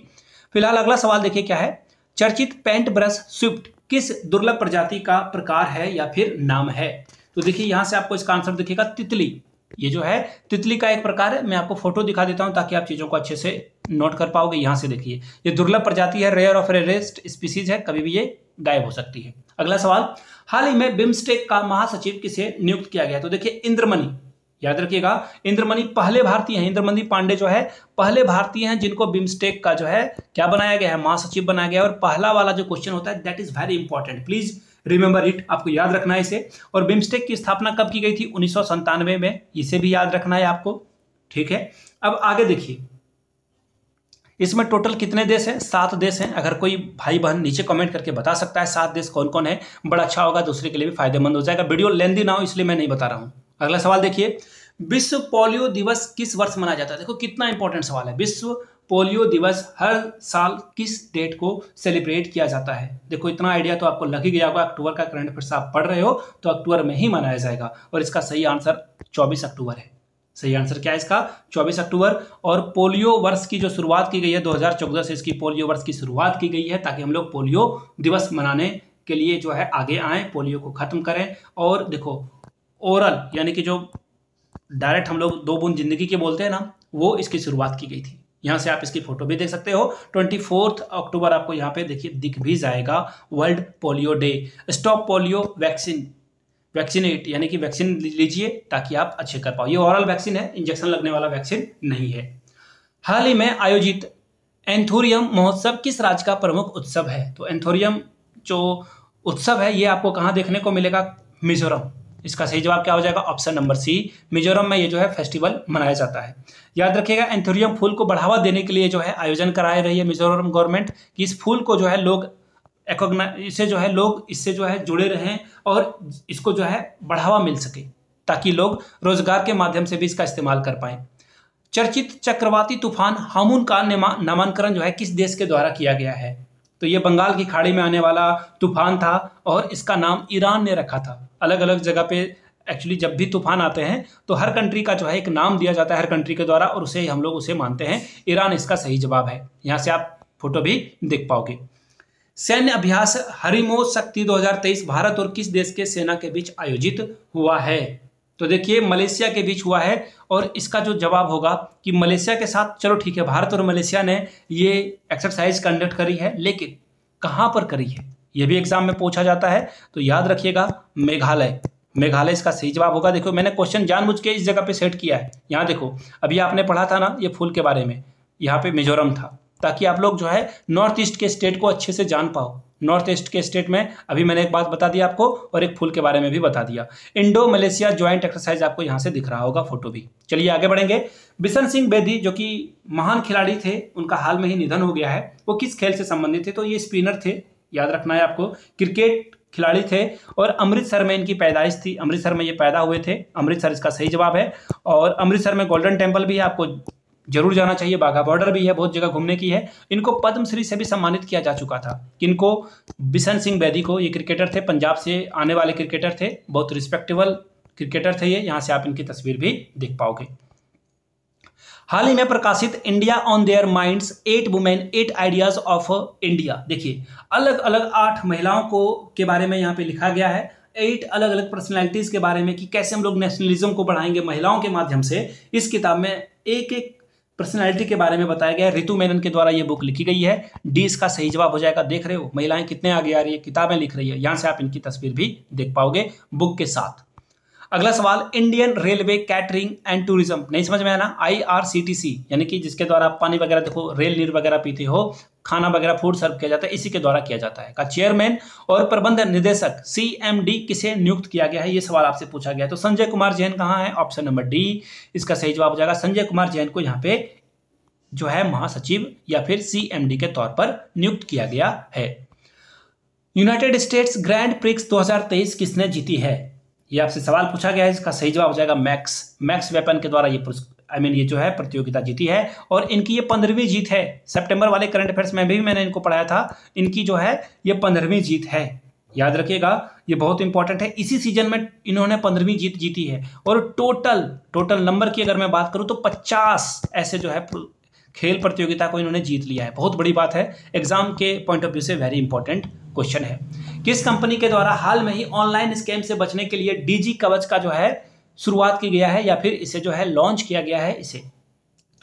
फिलहाल अगला सवाल देखिए क्या है, चर्चित पेंट ब्रश स्विफ्ट किस दुर्लभ प्रजाति का प्रकार है या फिर नाम है? तो देखिए यहाँ से आपको इसका आंसर दिखेगा तितली। ये जो है तितली का एक प्रकार है, मैं आपको फोटो दिखा देता हूं ताकि आप चीजों को अच्छे से नोट कर पाओगे। यहां से देखिए ये दुर्लभ प्रजाति है, रेयर ऑफ रेयरेस्ट स्पीसीज है, कभी भी ये गायब हो सकती है। अगला सवाल, हाल ही में बिम्स्टेक का महासचिव किसे नियुक्त किया गया? तो देखिए इंद्रमणि, याद रखिएगा इंद्रमणि पहले भारतीय हैं, इंद्रमणि पांडे जो है पहले भारतीय हैं जिनको बिम्स्टेक का जो है क्या बनाया गया है, महासचिव बनाया गया है। और पहला वाला जो क्वेश्चन होता है that is very important, please remember it, आपको याद रखना है इसे। और बिम्स्टेक की स्थापना कब की गई थी? 1997 में, इसे भी याद रखना है आपको, ठीक है। अब आगे देखिए, इसमें टोटल कितने देश हैं? 7 देश हैं। अगर कोई भाई बहन नीचे कमेंट करके बता सकता है 7 देश कौन कौन है, बड़ा अच्छा होगा, दूसरे के लिए भी फायदेमंद हो जाएगा। वीडियो लेंदी ना हो इसलिए मैं नहीं बता रहा हूं। अगला सवाल देखिए, विश्व पोलियो दिवस किस वर्ष मनाया जाता है? देखो कितना इंपॉर्टेंट सवाल है। विश्व पोलियो दिवस हर साल किस डेट को सेलिब्रेट किया जाता है? देखो इतना आइडिया तो आपको लग ही गया होगा, अक्टूबर का करंट अफेयर्स आप पढ़ रहे हो तो अक्टूबर में ही मनाया जाएगा। और इसका सही आंसर 24 अक्टूबर है। सही आंसर क्या है इसका? 24 अक्टूबर। और पोलियो वर्ष की जो शुरुआत की गई है 2014 से इसकी पोलियो वर्ष की शुरुआत की गई है, ताकि हम लोग पोलियो दिवस मनाने के लिए जो है आगे आए, पोलियो को खत्म करें। और देखो ओरल यानी कि जो डायरेक्ट हम लोग 2 बूंद जिंदगी के बोलते हैं ना, वो इसकी शुरुआत की गई थी। यहाँ से आप इसकी फोटो भी देख सकते हो। 24 अक्टूबर आपको यहाँ पे देखिए दिख भी जाएगा, world polio day. Stop polio vaccinate यानी कि वैक्सीन लीजिए ताकि आप अच्छे कर पाओ। ये ओरल वैक्सीन है, इंजेक्शन लगने वाला वैक्सीन नहीं है। हाल ही में आयोजित एंथोरियम महोत्सव किस राज्य का प्रमुख उत्सव है? तो एंथोरियम जो उत्सव है ये आपको कहाँ देखने को मिलेगा? मिजोरम। इसका सही जवाब क्या हो जाएगा? ऑप्शन नंबर सी, मिजोरम में ये जो है फेस्टिवल मनाया जाता है। याद रखिएगा एंथोरियम फूल को बढ़ावा देने के लिए जो है आयोजन कराए रही है मिजोरम गवर्नमेंट, कि इस फूल को जो है लोग इससे जो है लोग इससे जो है जुड़े रहें और इसको जो है बढ़ावा मिल सके, ताकि लोग रोजगार के माध्यम से भी इसका इस्तेमाल कर पाए। चर्चित चक्रवाती तूफान हामुन का नामांकन जो है किस देश के द्वारा किया गया है? तो ये बंगाल की खाड़ी में आने वाला तूफान था और इसका नाम ईरान ने रखा था। अलग अलग जगह पे एक्चुअली जब भी तूफान आते हैं तो हर कंट्री का जो है एक नाम दिया जाता है हर कंट्री के द्वारा, और उसे हम लोग उसे मानते हैं। ईरान इसका सही जवाब है। यहाँ से आप फोटो भी देख पाओगे। सैन्य अभ्यास हरिमो शक्ति 2023 भारत और किस देश के सेना के बीच आयोजित हुआ है? तो देखिए मलेशिया के बीच हुआ है। और इसका जो जवाब होगा कि मलेशिया के साथ, चलो ठीक है, भारत और मलेशिया ने ये एक्सरसाइज कंडक्ट करी है, लेकिन कहाँ पर करी है ये भी एग्जाम में पूछा जाता है। तो याद रखिएगा मेघालय इसका सही जवाब होगा। देखो मैंने क्वेश्चन जानबूझ के इस जगह पे सेट किया है। यहाँ देखो अभी आपने पढ़ा था ना ये फूल के बारे में, यहाँ पे मिजोरम था, ताकि आप लोग जो है नॉर्थ ईस्ट के स्टेट को अच्छे से जान पाओ। नॉर्थ ईस्ट के स्टेट में अभी मैंने एक बात बता दिया आपको और एक फूल के बारे में भी बता दिया। इंडो मलेशिया ज्वाइंट एक्सरसाइज आपको यहाँ से दिख रहा होगा, फोटो भी। चलिए आगे बढ़ेंगे। बिशन सिंह बेदी जो कि महान खिलाड़ी थे, उनका हाल में ही निधन हो गया है। वो किस खेल से संबंधित थे? तो ये स्पिनर थे, याद रखना है आपको, क्रिकेट खिलाड़ी थे। और अमृतसर में इनकी पैदाइश थी, अमृतसर में ये पैदा हुए थे। अमृतसर इसका सही जवाब है। और अमृतसर में गोल्डन टेम्पल भी है, आपको जरूर जाना चाहिए। बाघा बॉर्डर भी है, बहुत जगह घूमने की है। इनको पद्मश्री से भी सम्मानित किया जा चुका था। किनको? बिशन सिंह बेदी को। ये क्रिकेटर थे, पंजाब से आने वाले क्रिकेटर थे, बहुत रिस्पेक्टेबल क्रिकेटर थे ये। यहाँ से आप इनकी तस्वीर भी देख पाओगे। हाल ही में प्रकाशित India on their minds 8 women 8 ideas of India. देखिए अलग अलग 8 महिलाओं को के बारे में यहाँ पे लिखा गया है, 8 अलग अलग पर्सनैलिटीज के बारे में कि कैसे हम लोग नेशनलिज्म को बढ़ाएंगे महिलाओं के माध्यम से। इस किताब में एक एक पर्सनैलिटी के बारे में बताया गया है। रितु मेनन के द्वारा ये बुक लिखी गई है। डी इसका सही जवाब हो जाएगा। देख रहे हो महिलाएं कितने आगे आ रही है, किताबें लिख रही है, यहां से आप इनकी तस्वीर भी देख पाओगे बुक के साथ। अगला सवाल, Indian railway catering and tourism, नहीं समझ में आया ना, IRCTC यानी कि जिसके द्वारा आप पानी वगैरह, देखो रेल नीर वगैरह पीते हो, खाना वगैरह फूड सर्व किया जाता है, इसी के द्वारा किया जाता है। का चेयरमैन और प्रबंध निदेशक CMD किसे नियुक्त किया गया है, ये सवाल आपसे पूछा गया है। तो संजय कुमार जैन कहाँ है, ऑप्शन नंबर डी इसका सही जवाब हो जाएगा। संजय कुमार जैन को यहाँ पे जो है महासचिव या फिर CMD के तौर पर नियुक्त किया गया है। यूनाइटेड स्टेट्स ग्रैंड प्रिक्स 2023 किसने जीती है, ये आपसे सवाल पूछा गया है। इसका सही जवाब हो जाएगा मैक्स वेपन के द्वारा ये जो है प्रतियोगिता जीती है और इनकी ये 15वीं जीत है। सितंबर वाले करंट अफेयर्स में भी मैंने इनको पढ़ाया था, इनकी जो है ये 15वीं जीत है, याद रखिएगा ये बहुत इंपॉर्टेंट है। इसी सीजन में इन्होंने 15वीं जीत जीती है और टोटल नंबर की अगर मैं बात करूं तो 50 ऐसे जो है खेल प्रतियोगिता को इन्होंने जीत लिया है, बहुत बड़ी बात है। एग्जाम के पॉइंट ऑफ व्यू से वेरी इंपॉर्टेंट क्वेश्चन है। किस कंपनी के द्वारा हाल में ही ऑनलाइन स्कैम से बचने के लिए डीजी कवच का जो है शुरुआत की गया है या फिर इसे जो है लॉन्च किया गया है इसे,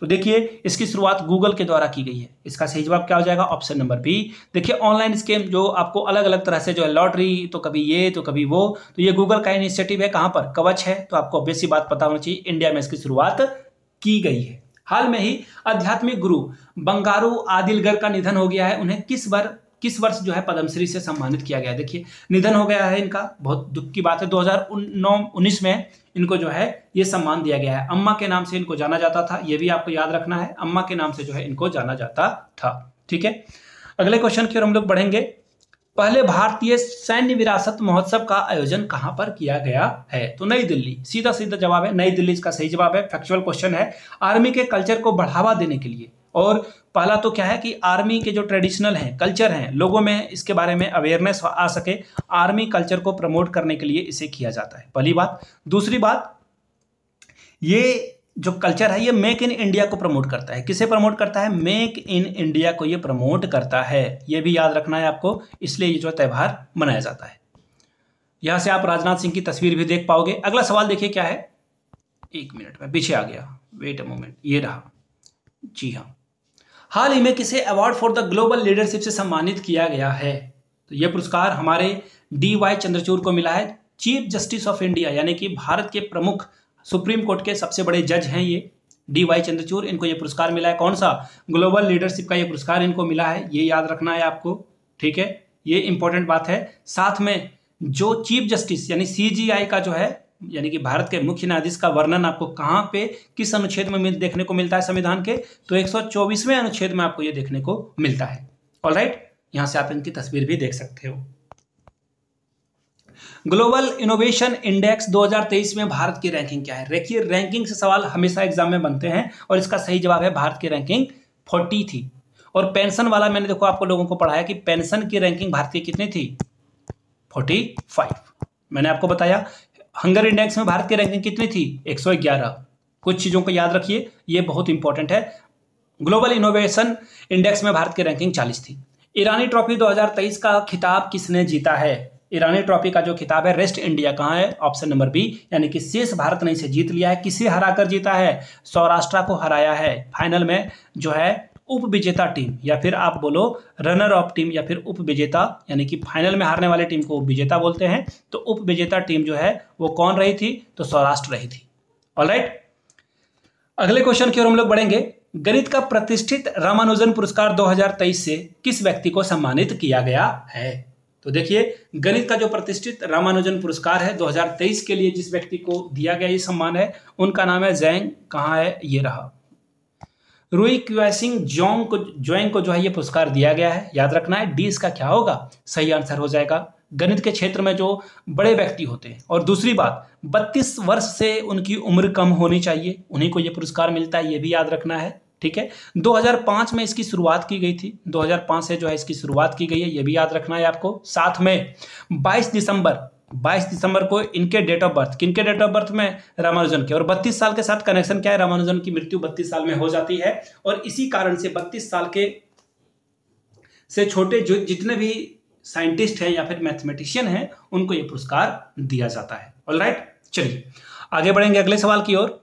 तो देखिए इसकी शुरुआत गूगल के द्वारा की गई है। इसका सही जवाब क्या हो जाएगा, ऑप्शन नंबर बी। देखिए ऑनलाइन स्कैम जो आपको अलग अलग तरह से जो है लॉटरी, तो कभी ये तो कभी वो, तो ये गूगल का इनिशिएटिव है। कहां पर, कवच है, तो आपको ऑब्वियस सी बात पता होनी चाहिए, इंडिया में इसकी शुरुआत की गई है। हाल में ही आध्यात्मिक गुरु बंगारू आदिलगर का निधन हो गया है। उन्हें किस वर्ष जो है पद्मश्री से सम्मानित किया गया है। देखिए निधन हो गया है इनका, बहुत दुख की बात है। 2019 में इनको जो है ये सम्मान दिया गया है। अम्मा के नाम से इनको जाना जाता था, ये भी आपको याद रखना है, अम्मा के नाम से जो है इनको जाना जाता था। ठीक है, अगले क्वेश्चन की ओर हम लोग बढ़ेंगे। पहले भारतीय सैन्य विरासत महोत्सव का आयोजन कहां पर किया गया है, तो नई दिल्ली, सीधा जवाब है नई दिल्ली, इसका सही जवाब है। फैक्चुअल क्वेश्चन है। आर्मी के कल्चर को बढ़ावा देने के लिए, और पहला तो क्या है कि आर्मी के जो ट्रेडिशनल हैं, कल्चर हैं, लोगों में इसके बारे में अवेयरनेस आ सके, आर्मी कल्चर को प्रमोट करने के लिए इसे किया जाता है, पहली बात। दूसरी बात, ये जो कल्चर है ये मेक इन इंडिया को प्रमोट करता है। किसे प्रमोट करता है, मेक इन इंडिया को ये प्रमोट करता है, ये भी याद रखना है आपको, इसलिए ये जो त्यौहार मनाया जाता है। यहां से आप राजनाथ सिंह की तस्वीर भी देख पाओगे। अगला सवाल देखिए क्या है, एक मिनट में पीछे आ गया, वेट अ मोमेंट, ये रहा। जी हाँ, हाल ही में किसे award for the global leadership से सम्मानित किया गया है, तो यह पुरस्कार हमारे DY चंद्रचूड़ को मिला है। चीफ जस्टिस ऑफ इंडिया यानी कि भारत के प्रमुख सुप्रीम कोर्ट के सबसे बड़े जज हैं ये DY चंद्रचूड़, इनको ये पुरस्कार मिला है। कौन सा, ग्लोबल लीडरशिप का ये पुरस्कार इनको मिला है, ये याद रखना है आपको। ठीक है, ये इंपॉर्टेंट बात है। साथ में जो चीफ जस्टिस यानी CJI का जो है यानी कि भारत के मुख्य न्यायाधीश का वर्णन आपको कहां पे किस अनुच्छेद में देखने को मिलता है संविधान के, तो 124वें अनुच्छेद में आपको ये देखने को मिलता है। ऑलराइट, यहां से आप इनकी तस्वीर भी देख सकते हो। ग्लोबल इनोवेशन इंडेक्स 2023 में भारत की रैंकिंग क्या है। देखिए रैंकिंग से सवाल हमेशा एग्जाम में बनते हैं और इसका सही जवाब है भारत की रैंकिंग 40 थी। और पेंशन वाला मैंने देखो आपको लोगों को पढ़ाया कि पेंशन की रैंकिंग भारत की कितनी थी, 45। मैंने आपको बताया हंगर इंडेक्स में भारत की रैंकिंग कितनी थी, 111। कुछ चीजों को याद रखिए, ये बहुत इंपॉर्टेंट है। ग्लोबल इनोवेशन इंडेक्स में भारत की रैंकिंग 40 थी। ईरानी ट्रॉफी 2023 का खिताब किसने जीता है। ईरानी ट्रॉफी का जो खिताब है रेस्ट इंडिया कहाँ है, ऑप्शन नंबर बी, यानी कि शेष भारत ने इसे जीत लिया है। किसे हराकर जीता है, सौराष्ट्र को हराया है। फाइनल में जो है उप विजेता टीम या फिर आप बोलो रनर ऑफ टीम या फिर उप विजेता, यानी कि फाइनल में हारने वाले टीम को उप विजेता बोलते हैं। तो उप विजेता टीम जो है वो कौन रही थी, तो सौराष्ट्र रही थी। ऑलराइट, अगले क्वेश्चन की ओर हम लोग बढ़ेंगे। गणित का प्रतिष्ठित रामानुजन पुरस्कार 2023 से किस व्यक्ति को सम्मानित किया गया है, तो देखिए गणित का जो प्रतिष्ठित रामानुजन पुरस्कार है 2023 के लिए जिस व्यक्ति को दिया गया ये सम्मान है, उनका नाम है जैंग, कहाँ है, ये रहा, रुई क्वेसिंग जोंग को जो है ये पुरस्कार दिया गया है। याद रखना है, डी इसका क्या होगा, सही आंसर हो जाएगा। गणित के क्षेत्र में जो बड़े व्यक्ति होते हैं, और दूसरी बात 32 वर्ष से उनकी उम्र कम होनी चाहिए, उन्हीं को ये पुरस्कार मिलता है, ये भी याद रखना है। ठीक है, 2005 में इसकी शुरुआत की गई थी, 2005 से जो है इसकी शुरुआत की गई है, ये भी याद रखना है आपको। साथ में 22 दिसंबर 22 दिसंबर को इनके डेट ऑफ बर्थ, किनके डेट ऑफ बर्थ में, रामानुजन के। और 32 साल के साथ कनेक्शन क्या है, रामानुजन की मृत्यु 32 साल में हो जाती है और इसी कारण से 32 साल के से छोटे जो जितने भी साइंटिस्ट हैं या फिर मैथमेटिशियन हैं उनको ये पुरस्कार दिया जाता है। ऑलराइट, चलिए आगे बढ़ेंगे अगले सवाल की ओर।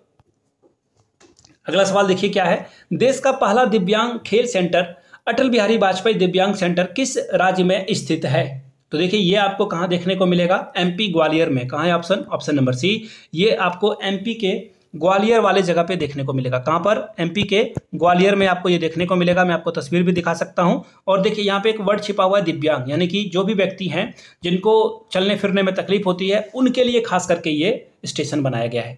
अगला सवाल देखिए क्या है, देश का पहला दिव्यांग खेल सेंटर अटल बिहारी वाजपेयी दिव्यांग सेंटर किस राज्य में स्थित है? तो देखिए ये आपको कहाँ देखने को मिलेगा, एमपी ग्वालियर में। कहाँ है ऑप्शन, ऑप्शन नंबर सी, ये आपको एमपी के ग्वालियर वाले जगह पे देखने को मिलेगा। कहाँ पर, एमपी के ग्वालियर में आपको ये देखने को मिलेगा। मैं आपको तस्वीर भी दिखा सकता हूँ। और देखिए यहाँ पे एक वर्ड छिपा हुआ है दिव्यांग, यानी कि जो भी व्यक्ति हैं जिनको चलने फिरने में तकलीफ होती है उनके लिए खास करके ये स्टेशन बनाया गया है।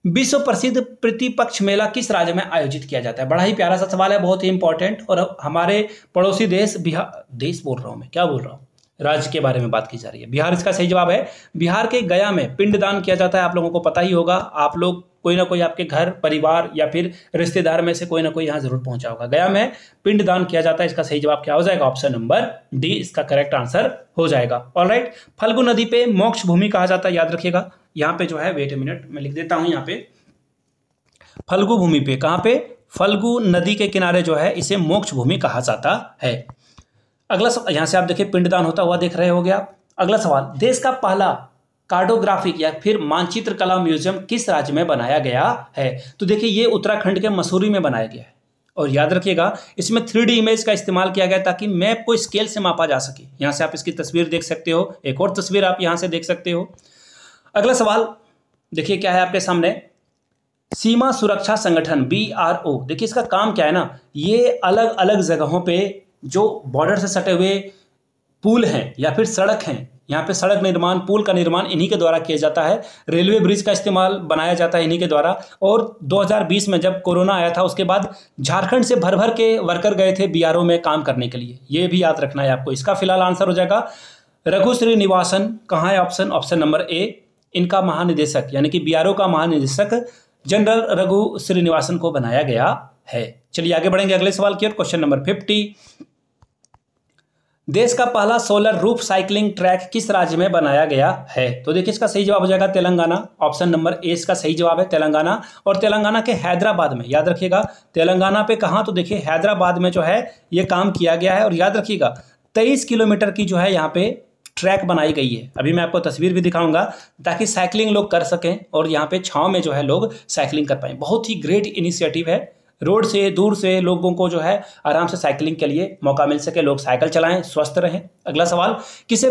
विश्व प्रसिद्ध प्रतिपक्ष मेला किस राज्य में आयोजित किया जाता है? बड़ा ही प्यारा सा सवाल है, बहुत ही इंपॉर्टेंट। और हमारे पड़ोसी देश बिहार, देश बोल रहा हूँ मैं, क्या बोल रहा हूँ, राज्य के बारे में बात की जा रही है। बिहार इसका सही जवाब है। बिहार के गया में पिंडदान किया जाता है, आप लोगों को पता ही होगा। आप लोग कोई ना कोई आपके घर परिवार या फिर रिश्तेदार में से कोई ना कोई यहाँ जरूर पहुंचा होगा। गया में पिंडदान किया जाता है। इसका सही जवाब क्या हो जाएगा, ऑप्शन नंबर डी इसका करेक्ट आंसर हो जाएगा। ऑलराइट, फल्गु नदी पे मोक्ष भूमि कहा जाता है, याद रखिएगा। यहाँ पे जो है, वेट ए मिनट मैं लिख देता हूँ, यहाँ पे फल्गु भूमि पे, कहाँ पे, फल्गु नदी के किनारे जो है इसे मोक्ष भूमि कहा जाता है। अगला सवाल, यहां से आप देखिए पिंडदान होता हुआ देख रहे होगे आप। अगला सवाल, देश का पहला कार्टोग्राफिक या फिर मानचित्र कला म्यूजियम किस राज्य में बनाया गया है? तो देखिए ये उत्तराखंड के मसूरी में बनाया गया है। और याद रखिएगा इसमें 3D इमेज का इस्तेमाल किया गया ताकि मैप को स्केल से मापा जा सके। यहाँ से आप इसकी तस्वीर देख सकते हो, एक और तस्वीर आप यहाँ से देख सकते हो। अगला सवाल देखिए क्या है आपके सामने, सीमा सुरक्षा संगठन BRO, देखिए इसका काम क्या है ना, ये अलग अलग जगहों पे जो बॉर्डर से सटे हुए पुल हैं या फिर सड़क हैं, यहाँ पे सड़क निर्माण, पुल का निर्माण इन्हीं के द्वारा किया जाता है। रेलवे ब्रिज का इस्तेमाल बनाया जाता है इन्हीं के द्वारा। और 2020 में जब कोरोना आया था उसके बाद झारखंड से भर भर के वर्कर गए थे BRO में काम करने के लिए, ये भी याद रखना है आपको। इसका फिलहाल आंसर हो जाएगा रघु श्रीनिवासन। कहाँ है ऑप्शन, ऑप्शन नंबर ए, इनका महानिदेशक यानी कि BRO का महानिदेशक जनरल रघु श्रीनिवासन को बनाया गया है। चलिए आगे बढ़ेंगे अगले सवाल की ओर। क्वेश्चन नंबर 50, देश का पहला सोलर रूफ साइकिलिंग ट्रैक किस राज्य में बनाया गया है? तो देखिए इसका सही जवाब हो जाएगा तेलंगाना। ऑप्शन नंबर ए इसका सही जवाब है, तेलंगाना। और तेलंगाना के हैदराबाद में, याद रखिएगा तेलंगाना पे कहाँ, तो देखिए हैदराबाद में जो है ये काम किया गया है। और याद रखिएगा 23 किलोमीटर की जो है यहाँ पे ट्रैक बनाई गई है। अभी मैं आपको तस्वीर भी दिखाऊंगा ताकि साइकिलिंग लोग कर सकें और यहाँ पे छांव में जो है लोग साइकिलिंग कर पाएं। बहुत ही ग्रेट इनिशिएटिव है, रोड से दूर से लोगों को जो है आराम से साइकिलिंग के लिए मौका मिल सके, लोग साइकिल चलाएं, स्वस्थ रहें। अगला सवाल, किसे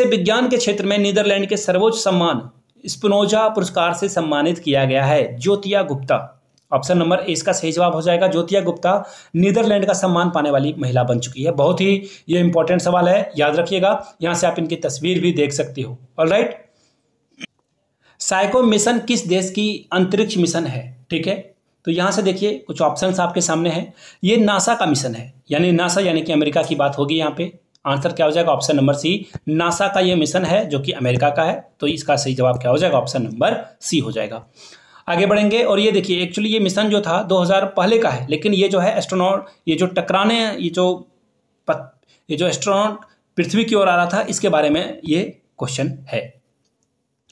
विज्ञान के क्षेत्र में नीदरलैंड के सर्वोच्च सम्मान स्पिनोजा पुरस्कार से सम्मानित किया गया है? ज्योतिया गुप्ता। ऑप्शन नंबर ए इसका सही जवाब हो जाएगा। ज्योतिया गुप्ता नीदरलैंड का सम्मान पाने वाली महिला बन चुकी है। बहुत ही ये इंपॉर्टेंट सवाल है, याद रखिएगा। यहां से आप इनकी तस्वीर भी देख सकते हो। ऑलराइट, साइको मिशन किस देश की अंतरिक्ष मिशन है? ठीक है, तो यहां से देखिए कुछ ऑप्शंस आपके सामने हैं। ये नासा का मिशन है, यानी नासा यानी कि अमेरिका की बात होगी। यहाँ पे आंसर क्या हो जाएगा, ऑप्शन नंबर सी, नासा का ये मिशन है जो कि अमेरिका का है। तो इसका सही जवाब क्या हो जाएगा, ऑप्शन नंबर सी हो जाएगा। आगे बढ़ेंगे और ये देखिए एक्चुअली ये मिशन जो था 2000 पहले का है, लेकिन ये जो है एस्ट्रोनॉट, ये जो टकराने, ये जो एस्ट्रोनॉट पृथ्वी की ओर आ रहा था, इसके बारे में ये क्वेश्चन है।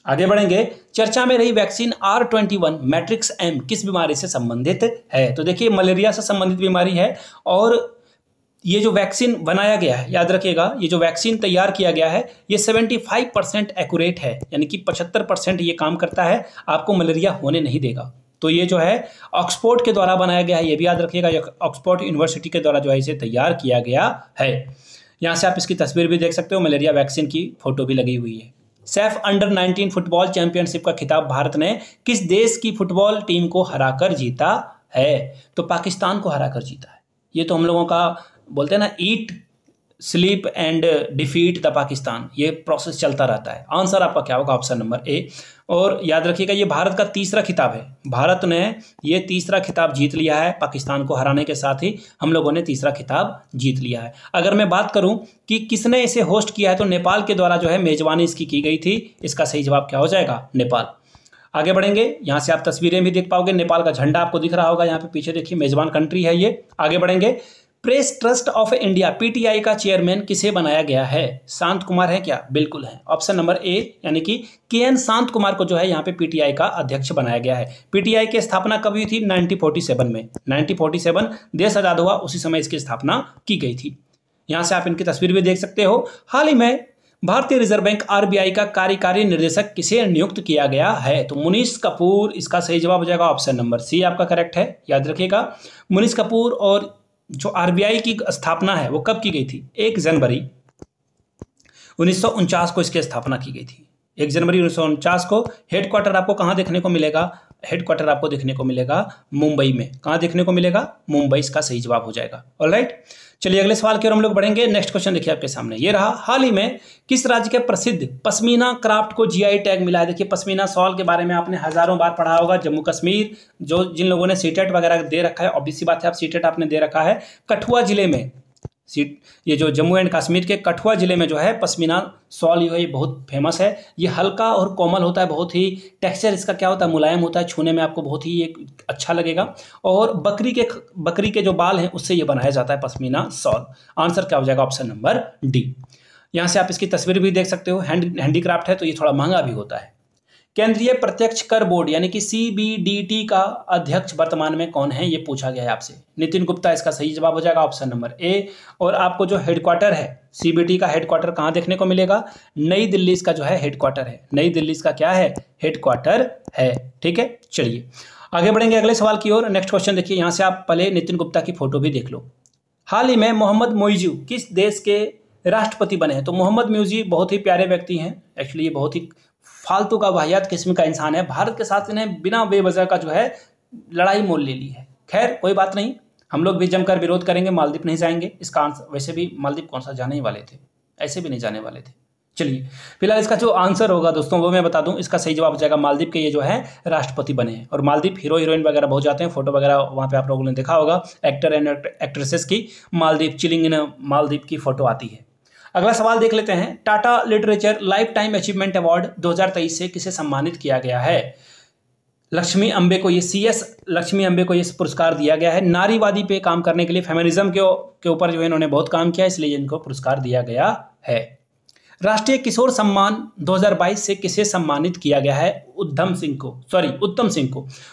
आगे बढ़ेंगे, चर्चा में रही वैक्सीन R21 मैट्रिक्स M किस बीमारी से संबंधित है? तो देखिए मलेरिया से संबंधित बीमारी है। और ये जो वैक्सीन बनाया गया है, याद रखिएगा, ये जो वैक्सीन तैयार किया गया है ये 75% एक्यूरेट है, यानी कि 75% ये काम करता है, आपको मलेरिया होने नहीं देगा। तो ये जो है ऑक्सफोर्ड के द्वारा बनाया गया है, ये भी याद रखिएगा, ऑक्सफोर्ड यूनिवर्सिटी के द्वारा जो है इसे तैयार किया गया है। यहाँ से आप इसकी तस्वीर भी देख सकते हो, मलेरिया वैक्सीन की फोटो भी लगी हुई है। सैफ अंडर-19 फुटबॉल चैंपियनशिप का खिताब भारत ने किस देश की फुटबॉल टीम को हराकर जीता है? तो पाकिस्तान को हराकर जीता है। ये तो हम लोगों का बोलते हैं ना, eat sleep and defeat the Pakistan, ये प्रोसेस चलता रहता है। आंसर आपका क्या होगा, ऑप्शन नंबर ए। और याद रखिएगा ये भारत का तीसरा खिताब है, भारत ने ये तीसरा खिताब जीत लिया है। पाकिस्तान को हराने के साथ ही हम लोगों ने तीसरा खिताब जीत लिया है। अगर मैं बात करूं कि किसने इसे होस्ट किया है, तो नेपाल के द्वारा जो है मेजबानी इसकी की गई थी। इसका सही जवाब क्या हो जाएगा, नेपाल। आगे बढ़ेंगे, यहाँ से आप तस्वीरें भी देख पाओगे, नेपाल का झंडा आपको दिख रहा होगा यहाँ पे पीछे, देखिए मेजबान कंट्री है ये। आगे बढ़ेंगे, press trust of India PTI का चेयरमैन किसे बनाया गया है? शांत कुमार है क्या? बिल्कुल है। ऑप्शन नंबर ए यानी कि केएन शांत कुमार को जो है यहाँ पे पीटीआई का अध्यक्ष बनाया गया है। पीटीआई की स्थापना कब हुई थी? 1947 में। 1947 देश आजाद हुआ, उसी समय इसकी स्थापना की गई थी। यहाँ से आप इनकी तस्वीर भी देख सकते हो। हाल ही में भारतीय रिजर्व बैंक आरबीआई का कार्यकारी निर्देशक किसे नियुक्त किया गया है? तो मुनीष कपूर इसका सही जवाब हो जाएगा। ऑप्शन नंबर सी आपका करेक्ट है, याद रखिएगा। मुनीष कपूर। और जो आरबीआई की स्थापना है वो कब की गई थी? 1 जनवरी 1949 को इसकी स्थापना की गई थी। 1 जनवरी 1949 को। हेडक्वार्टर आपको कहाँ देखने को मिलेगा? हेडक्वार्टर आपको देखने को मिलेगा मुंबई में। कहाँ देखने को मिलेगा? मुंबई इसका सही जवाब हो जाएगा। ऑलराइट, चलिए अगले सवाल की ओर हम लोग बढ़ेंगे। नेक्स्ट क्वेश्चन देखिए आपके सामने ये रहा। हाल ही में किस राज्य के प्रसिद्ध पश्मीना क्राफ्ट को जीआई टैग मिला है? देखिए पश्मीना शॉल के बारे में आपने हजारों बार पढ़ा होगा। जम्मू कश्मीर, जो जिन लोगों ने सीटेट वगैरह दे रखा है, ऑब्वियस सी बात है आप सीटेट आपने दे रखा है। कठुआ जिले में ये जो जम्मू एंड कश्मीर के कठुआ जिले में जो है पश्मीना शॉल ये बहुत फेमस है। ये हल्का और कोमल होता है, बहुत ही टेक्सचर इसका क्या होता है? मुलायम होता है, छूने में आपको बहुत ही एक अच्छा लगेगा। और बकरी के जो बाल हैं उससे ये बनाया जाता है पश्मीना शॉल। आंसर क्या हो जाएगा? Option number D. यहाँ से आप इसकी तस्वीर भी देख सकते हो। हैंडीक्राफ्ट है तो ये थोड़ा महंगा भी होता है। केंद्रीय प्रत्यक्ष कर बोर्ड यानी कि सीबीडीटी का अध्यक्ष वर्तमान में कौन है? ये पूछा गया है आपसे। नितिन गुप्ता इसका सही जवाब हो जाएगा। Option number A. और आपको जो हेडक्वार्टर है सीबीडी का हेडक्वार्टर कहाँ देखने को मिलेगा? नई दिल्ली इसका जो है हेडक्वार्टर है। नई दिल्ली इसका क्या है? हेडक्वार्टर है। ठीक है, चलिए आगे बढ़ेंगे अगले सवाल की ओर। नेक्स्ट क्वेश्चन देखिए। यहाँ से आप पहले नितिन गुप्ता की फोटो भी देख लो। हाल ही में मोहम्मद मोइजू किस देश के राष्ट्रपति बने हैं? तो मोहम्मद मोइजू बहुत ही प्यारे व्यक्ति हैं। एक्चुअली ये बहुत ही फालतू का वाहियात किस्म का इंसान है। भारत के साथ इन्हें बिना बेवजह का जो है लड़ाई मोल ले ली है। खैर कोई बात नहीं, हम लोग भी जमकर विरोध करेंगे। मालदीव नहीं जाएंगे। इसका आंसर वैसे भी मालदीव कौन सा जाने ही वाले थे, ऐसे भी नहीं जाने वाले थे। चलिए फिलहाल इसका जो आंसर होगा दोस्तों वो मैं बता दूं। इसका सही जवाब हो जाएगा मालदीव के ये जो है राष्ट्रपति बने हैं। और मालदीव हीरो हीरोइन वगैरह बहुत जाते हैं, फोटो वगैरह वहाँ पे आप लोगों ने देखा होगा। एक्टर एंड एक्ट्रेसेस की मालदीव चिलिंग इन मालदीव की फोटो आती है। अगला सवाल देख लेते हैं। Tata literature life time achievement award 2023 से किसे सम्मानित किया गया है? लक्ष्मी अम्बे को ये CS लक्ष्मी अम्बे को ये पुरस्कार दिया गया है। नारीवादी पे काम करने के लिए, फेमिनिज्म के ऊपर जो है इन्होंने बहुत काम किया, इसलिए इनको पुरस्कार दिया गया है। राष्ट्रीय किशोर सम्मान 2022 से किसे सम्मानित किया गया है? उत्तम सिंह को।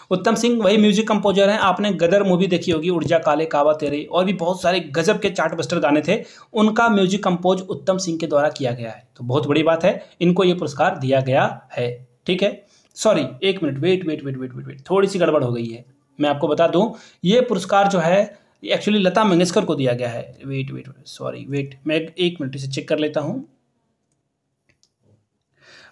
उत्तम सिंह वही म्यूजिक कंपोजर हैं। आपने गदर मूवी देखी होगी, उड़ जा काले कावा तेरे, और भी बहुत सारे गजब के चार्टबस्टर गाने थे। उनका म्यूजिक कंपोज उत्तम सिंह के द्वारा किया गया है। तो बहुत बड़ी बात है, इनको ये पुरस्कार दिया गया है। ठीक है, सॉरी एक मिनट, वेट, थोड़ी सी गड़बड़ हो गई है। मैं आपको बता दूं, ये पुरस्कार जो है एक्चुअली लता मंगेशकर को दिया गया है। वेट, मैं एक मिनट इसे चेक कर लेता हूँ।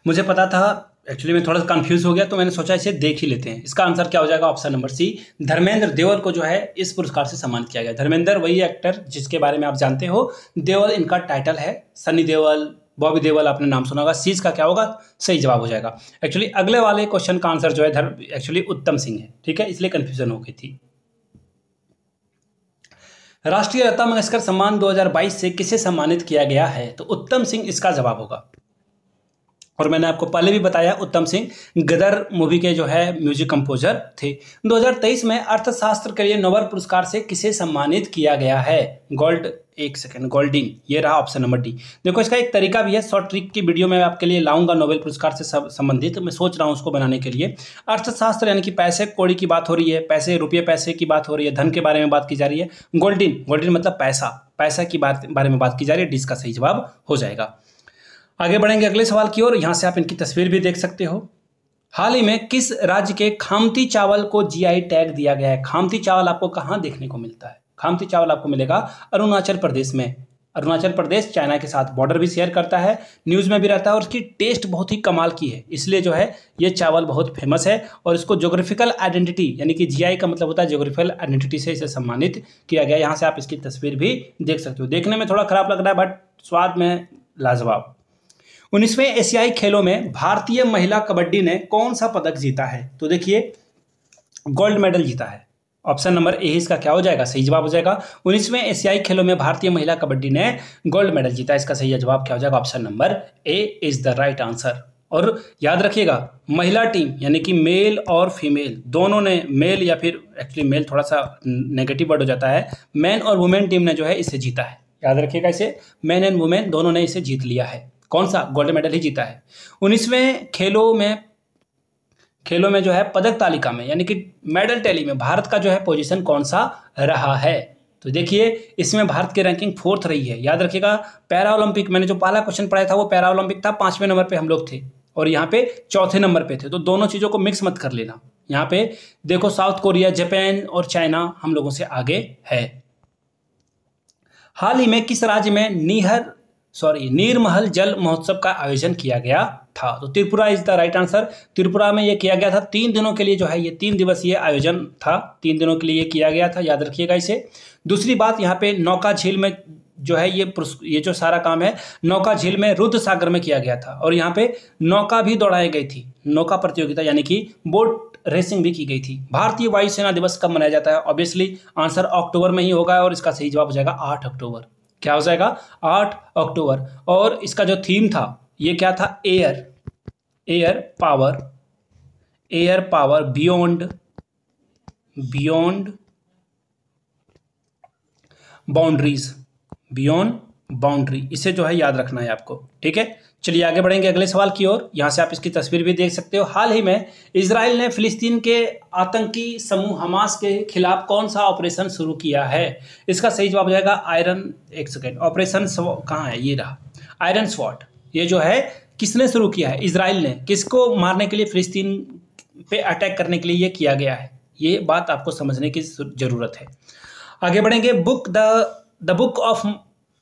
मुझे पता था, एक्चुअली मैं थोड़ा कंफ्यूज हो गया, तो मैंने सोचा इसे देख ही लेते हैं। इसका आंसर क्या हो जाएगा? Option number C. Dharmendra Deol को जो है इस पुरस्कार से सम्मानित किया गया। धर्मेंद्र वही एक्टर जिसके बारे में आप जानते हो, देवल इनका टाइटल है। सनी देवल, बॉबी देवल आपने नाम सुना होगा। सीज का क्या होगा? सही जवाब हो जाएगा। एक्चुअली अगले वाले क्वेश्चन का आंसर जो है एक्चुअली उत्तम सिंह है। ठीक है, इसलिए कंफ्यूजन हो गई थी। राष्ट्रीय लता मंगेशकर सम्मान 2022 से किसे सम्मानित किया गया है? तो उत्तम सिंह इसका जवाब होगा। और मैंने आपको पहले भी बताया, उत्तम सिंह गदर मूवी के जो है म्यूजिक कंपोजर थे। 2023 में अर्थशास्त्र के लिए नोबेल पुरस्कार से किसे सम्मानित किया गया है? गोल्डीन, ये रहा ऑप्शन नंबर डी। देखो इसका एक तरीका भी है, शॉर्ट ट्रिक की वीडियो मैं आपके लिए लाऊंगा नोबेल पुरस्कार से संबंधित। मैं सोच रहा हूँ उसको बनाने के लिए। अर्थशास्त्र यानी कि पैसे कौड़ी की बात हो रही है, पैसे की बात हो रही है, धन के बारे में बात की जा रही है। गोल्डीन मतलब पैसा की बारे में बात की जा रही है। डी इसका सही जवाब हो जाएगा। आगे बढ़ेंगे अगले सवाल की ओर। यहाँ से आप इनकी तस्वीर भी देख सकते हो। हाल ही में किस राज्य के खामती चावल को जीआई टैग दिया गया है? खामती चावल आपको कहाँ देखने को मिलता है? खामती चावल आपको मिलेगा अरुणाचल प्रदेश में। अरुणाचल प्रदेश चाइना के साथ बॉर्डर भी शेयर करता है, न्यूज़ में भी रहता है, और उसकी टेस्ट बहुत ही कमाल की है। इसलिए जो है ये चावल बहुत फेमस है। और इसको ज्योग्राफिकल आइडेंटिटी यानी कि जीआई का मतलब होता है ज्योग्राफिकल आइडेंटिटी से इसे सम्मानित किया गया। यहाँ से आप इसकी तस्वीर भी देख सकते हो। देखने में थोड़ा खराब लग रहा है बट स्वाद में लाजवाब। 19वें एशियाई खेलों में भारतीय महिला कबड्डी ने कौन सा पदक जीता है? तो देखिए गोल्ड मेडल जीता है। ऑप्शन नंबर ए इसका क्या हो जाएगा? सही जवाब हो जाएगा। 19वें एशियाई खेलों में भारतीय महिला कबड्डी ने गोल्ड मेडल जीता है। इसका सही जवाब क्या हो जाएगा? Option number A is the right answer. और याद रखिएगा महिला टीम यानी कि मेल और फीमेल दोनों ने, मेल या फिर एक्चुअली मेल थोड़ा सा नेगेटिव वर्ड हो जाता है, मैन और वुमेन टीम ने जो है इसे जीता है। याद रखिएगा इसे, मैन एंड वुमेन दोनों ने इसे जीत लिया है। कौन सा? गोल्ड मेडल ही जीता है। 19वें खेलों में जो है पदक तालिका में यानी कि मेडल टैली में भारत का जो है पोजीशन कौन सा रहा है? तो देखिए इसमें भारत की रैंकिंग 4th रही है। याद रखिएगा पैरा ओलंपिक, मैंने जो पहला क्वेश्चन पढ़ाया था वो पैरा ओलंपिक था, 5वें नंबर पे हम लोग थे और यहाँ पे 4थे नंबर पे थे। तो दोनों चीज़ों को मिक्स मत कर लेना। यहाँ पे देखो साउथ कोरिया, जापान और चाइना हम लोगों से आगे है। हाल ही में किस राज्य में नीरमहल जल महोत्सव का आयोजन किया गया था? तो Tripura is the right answer. Tripura में ये किया गया था। 3 दिनों के लिए जो है ये 3 दिवसीय आयोजन था, 3 दिनों के लिए ये किया गया था। याद रखिएगा इसे। दूसरी बात, यहाँ पे नौका झील में जो है ये जो सारा काम है नौका झील में रुद्र सागर में किया गया था और यहाँ पे नौका भी दौड़ाई गई थी, नौका प्रतियोगिता यानी कि बोट रेसिंग भी की गई थी। भारतीय वायुसेना दिवस कब मनाया जाता है? ऑब्वियसली आंसर अक्टूबर में ही होगा और इसका सही जवाब हो जाएगा 8 अक्टूबर। क्या हो जाएगा? 8 अक्टूबर। और इसका जो थीम था ये क्या था? एयर पावर बियॉन्ड बाउंड्री, इसे जो है याद रखना है आपको। ठीक है, चलिए आगे बढ़ेंगे अगले सवाल की ओर। यहाँ से आप इसकी तस्वीर भी देख सकते हो। हाल ही में इजराइल ने फिलिस्तीन के आतंकी समूह हमास के खिलाफ कौन सा ऑपरेशन शुरू किया है? इसका सही जवाब हो जाएगा ऑपरेशन कहाँ है? ये रहा, आयरन स्वॉर्ड। ये जो है किसने शुरू किया है? इजराइल ने। किसको मारने के लिए? फिलिस्तीन पे अटैक करने के लिए ये किया गया है। ये बात आपको समझने की जरूरत है। आगे बढ़ेंगे। The book of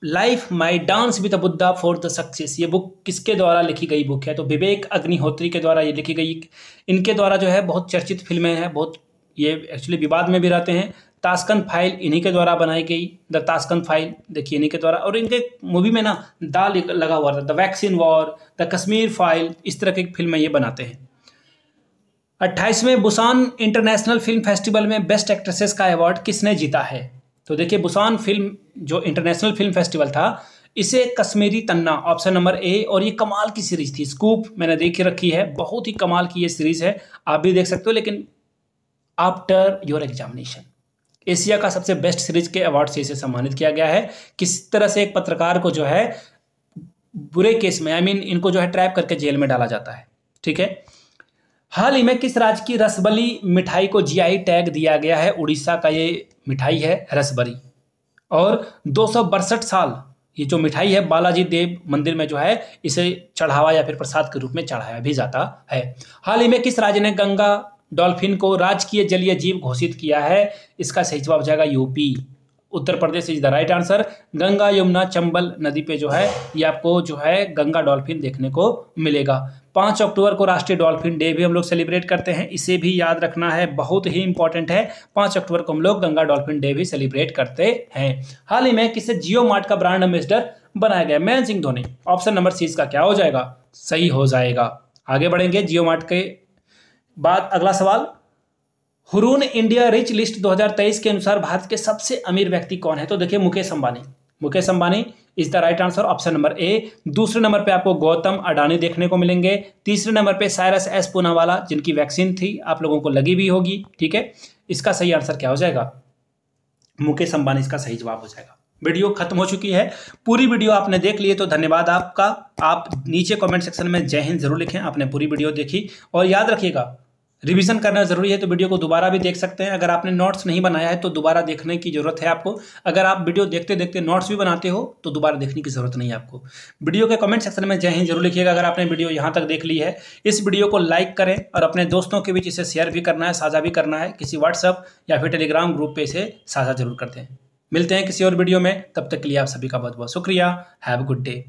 life my dance with Buddha for the success, ये बुक किसके द्वारा लिखी गई बुक है? तो विवेक अग्निहोत्री के द्वारा ये लिखी गई। इनके द्वारा जो है बहुत चर्चित फिल्में हैं, बहुत ये एक्चुअली विवाद में भी रहते हैं। ताशकंद फाइल इन्हीं के द्वारा बनाई गई, द ताशकंद फाइल देखिए इन्हीं के द्वारा। और इनके मूवी में ना दा लगा हुआ था, the vaccine war, the Kashmir file, इस तरह की फिल्में ये बनाते हैं। 28वें बुसान इंटरनेशनल फिल्म फेस्टिवल में बेस्ट एक्ट्रेसेस का अवार्ड किसने जीता है? तो देखिए बुसान फिल्म जो इंटरनेशनल फिल्म फेस्टिवल था, इसे कश्मीरी तन्ना ऑप्शन नंबर ए। और ये कमाल की सीरीज थी, स्कूप मैंने देख रखी है, बहुत ही कमाल की ये सीरीज है, आप भी देख सकते हो। लेकिन आफ्टर योर एग्जामिनेशन एशिया का सबसे बेस्ट सीरीज के अवार्ड से इसे सम्मानित किया गया है। किस तरह से एक पत्रकार को जो है बुरे केस में इनको जो है ट्रैप करके जेल में डाला जाता है। ठीक है। हाल ही में किस राज्य की रसबली मिठाई को जीआई टैग दिया गया है? उड़ीसा का ये मिठाई है रसबरी। और 262 साल ये जो मिठाई है बालाजी देव मंदिर में जो है इसे चढ़ावा या फिर प्रसाद के रूप में चढ़ाया भी जाता है। हाल ही में किस राज्य ने गंगा डॉल्फिन को राजकीय जलीय जीव घोषित किया है? इसका सही जवाब हो जाएगा UP. Uttar Pradesh is the right answer. Ganga Yamuna Chambal नदी पे जो है ये आपको जो है गंगा डॉल्फिन देखने को मिलेगा। 5 अक्टूबर को राष्ट्रीय डॉल्फिन डे भी हम लोग सेलिब्रेट करते हैं, इसे भी याद रखना है, बहुत ही इंपॉर्टेंट है। 5 अक्टूबर को हम लोग गंगा डॉल्फिन डे भी सेलिब्रेट करते हैं। हाल ही में किसे जियो मार्ट का ब्रांड एम्बेसडर बनाया गया? Mahendra Singh Dhoni. Option number C इसका क्या हो जाएगा? सही हो जाएगा। आगे बढ़ेंगे जियो मार्ट के बाद अगला सवाल। हुरून इंडिया रिच लिस्ट 2023 के अनुसार भारत के सबसे अमीर व्यक्ति कौन है? तो देखिए Mukesh Ambani is the right answer, option number A. दूसरे नंबर पे आपको गौतम अडानी देखने को मिलेंगे। तीसरे नंबर पे साइरस एस पूनावाला, जिनकी वैक्सीन थी आप लोगों को लगी भी होगी। ठीक है, इसका सही आंसर क्या हो जाएगा? मुकेश अंबानी इसका सही जवाब हो जाएगा। वीडियो खत्म हो चुकी है। पूरी वीडियो आपने देख ली है तो धन्यवाद आपका। आप नीचे कमेंट सेक्शन में जय हिंद जरूर लिखें, आपने पूरी वीडियो देखी। और याद रखिएगा रिवीजन करना जरूरी है, तो वीडियो को दोबारा भी देख सकते हैं। अगर आपने नोट्स नहीं बनाया है तो दोबारा देखने की जरूरत है आपको। अगर आप वीडियो देखते देखते नोट्स भी बनाते हो तो दोबारा देखने की जरूरत नहीं है आपको। वीडियो के कमेंट सेक्शन में जय हिंद जरूर लिखिएगा अगर आपने वीडियो यहाँ तक देख ली है। इस वीडियो को लाइक करें और अपने दोस्तों के बीच इसे शेयर भी करना है, साझा भी करना है। किसी व्हाट्सअप या फिर टेलीग्राम ग्रुप पे इसे साझा जरूर करते हैं। मिलते हैं किसी और वीडियो में, तब तक के लिए आप सभी का बहुत बहुत शुक्रिया। Have a good day.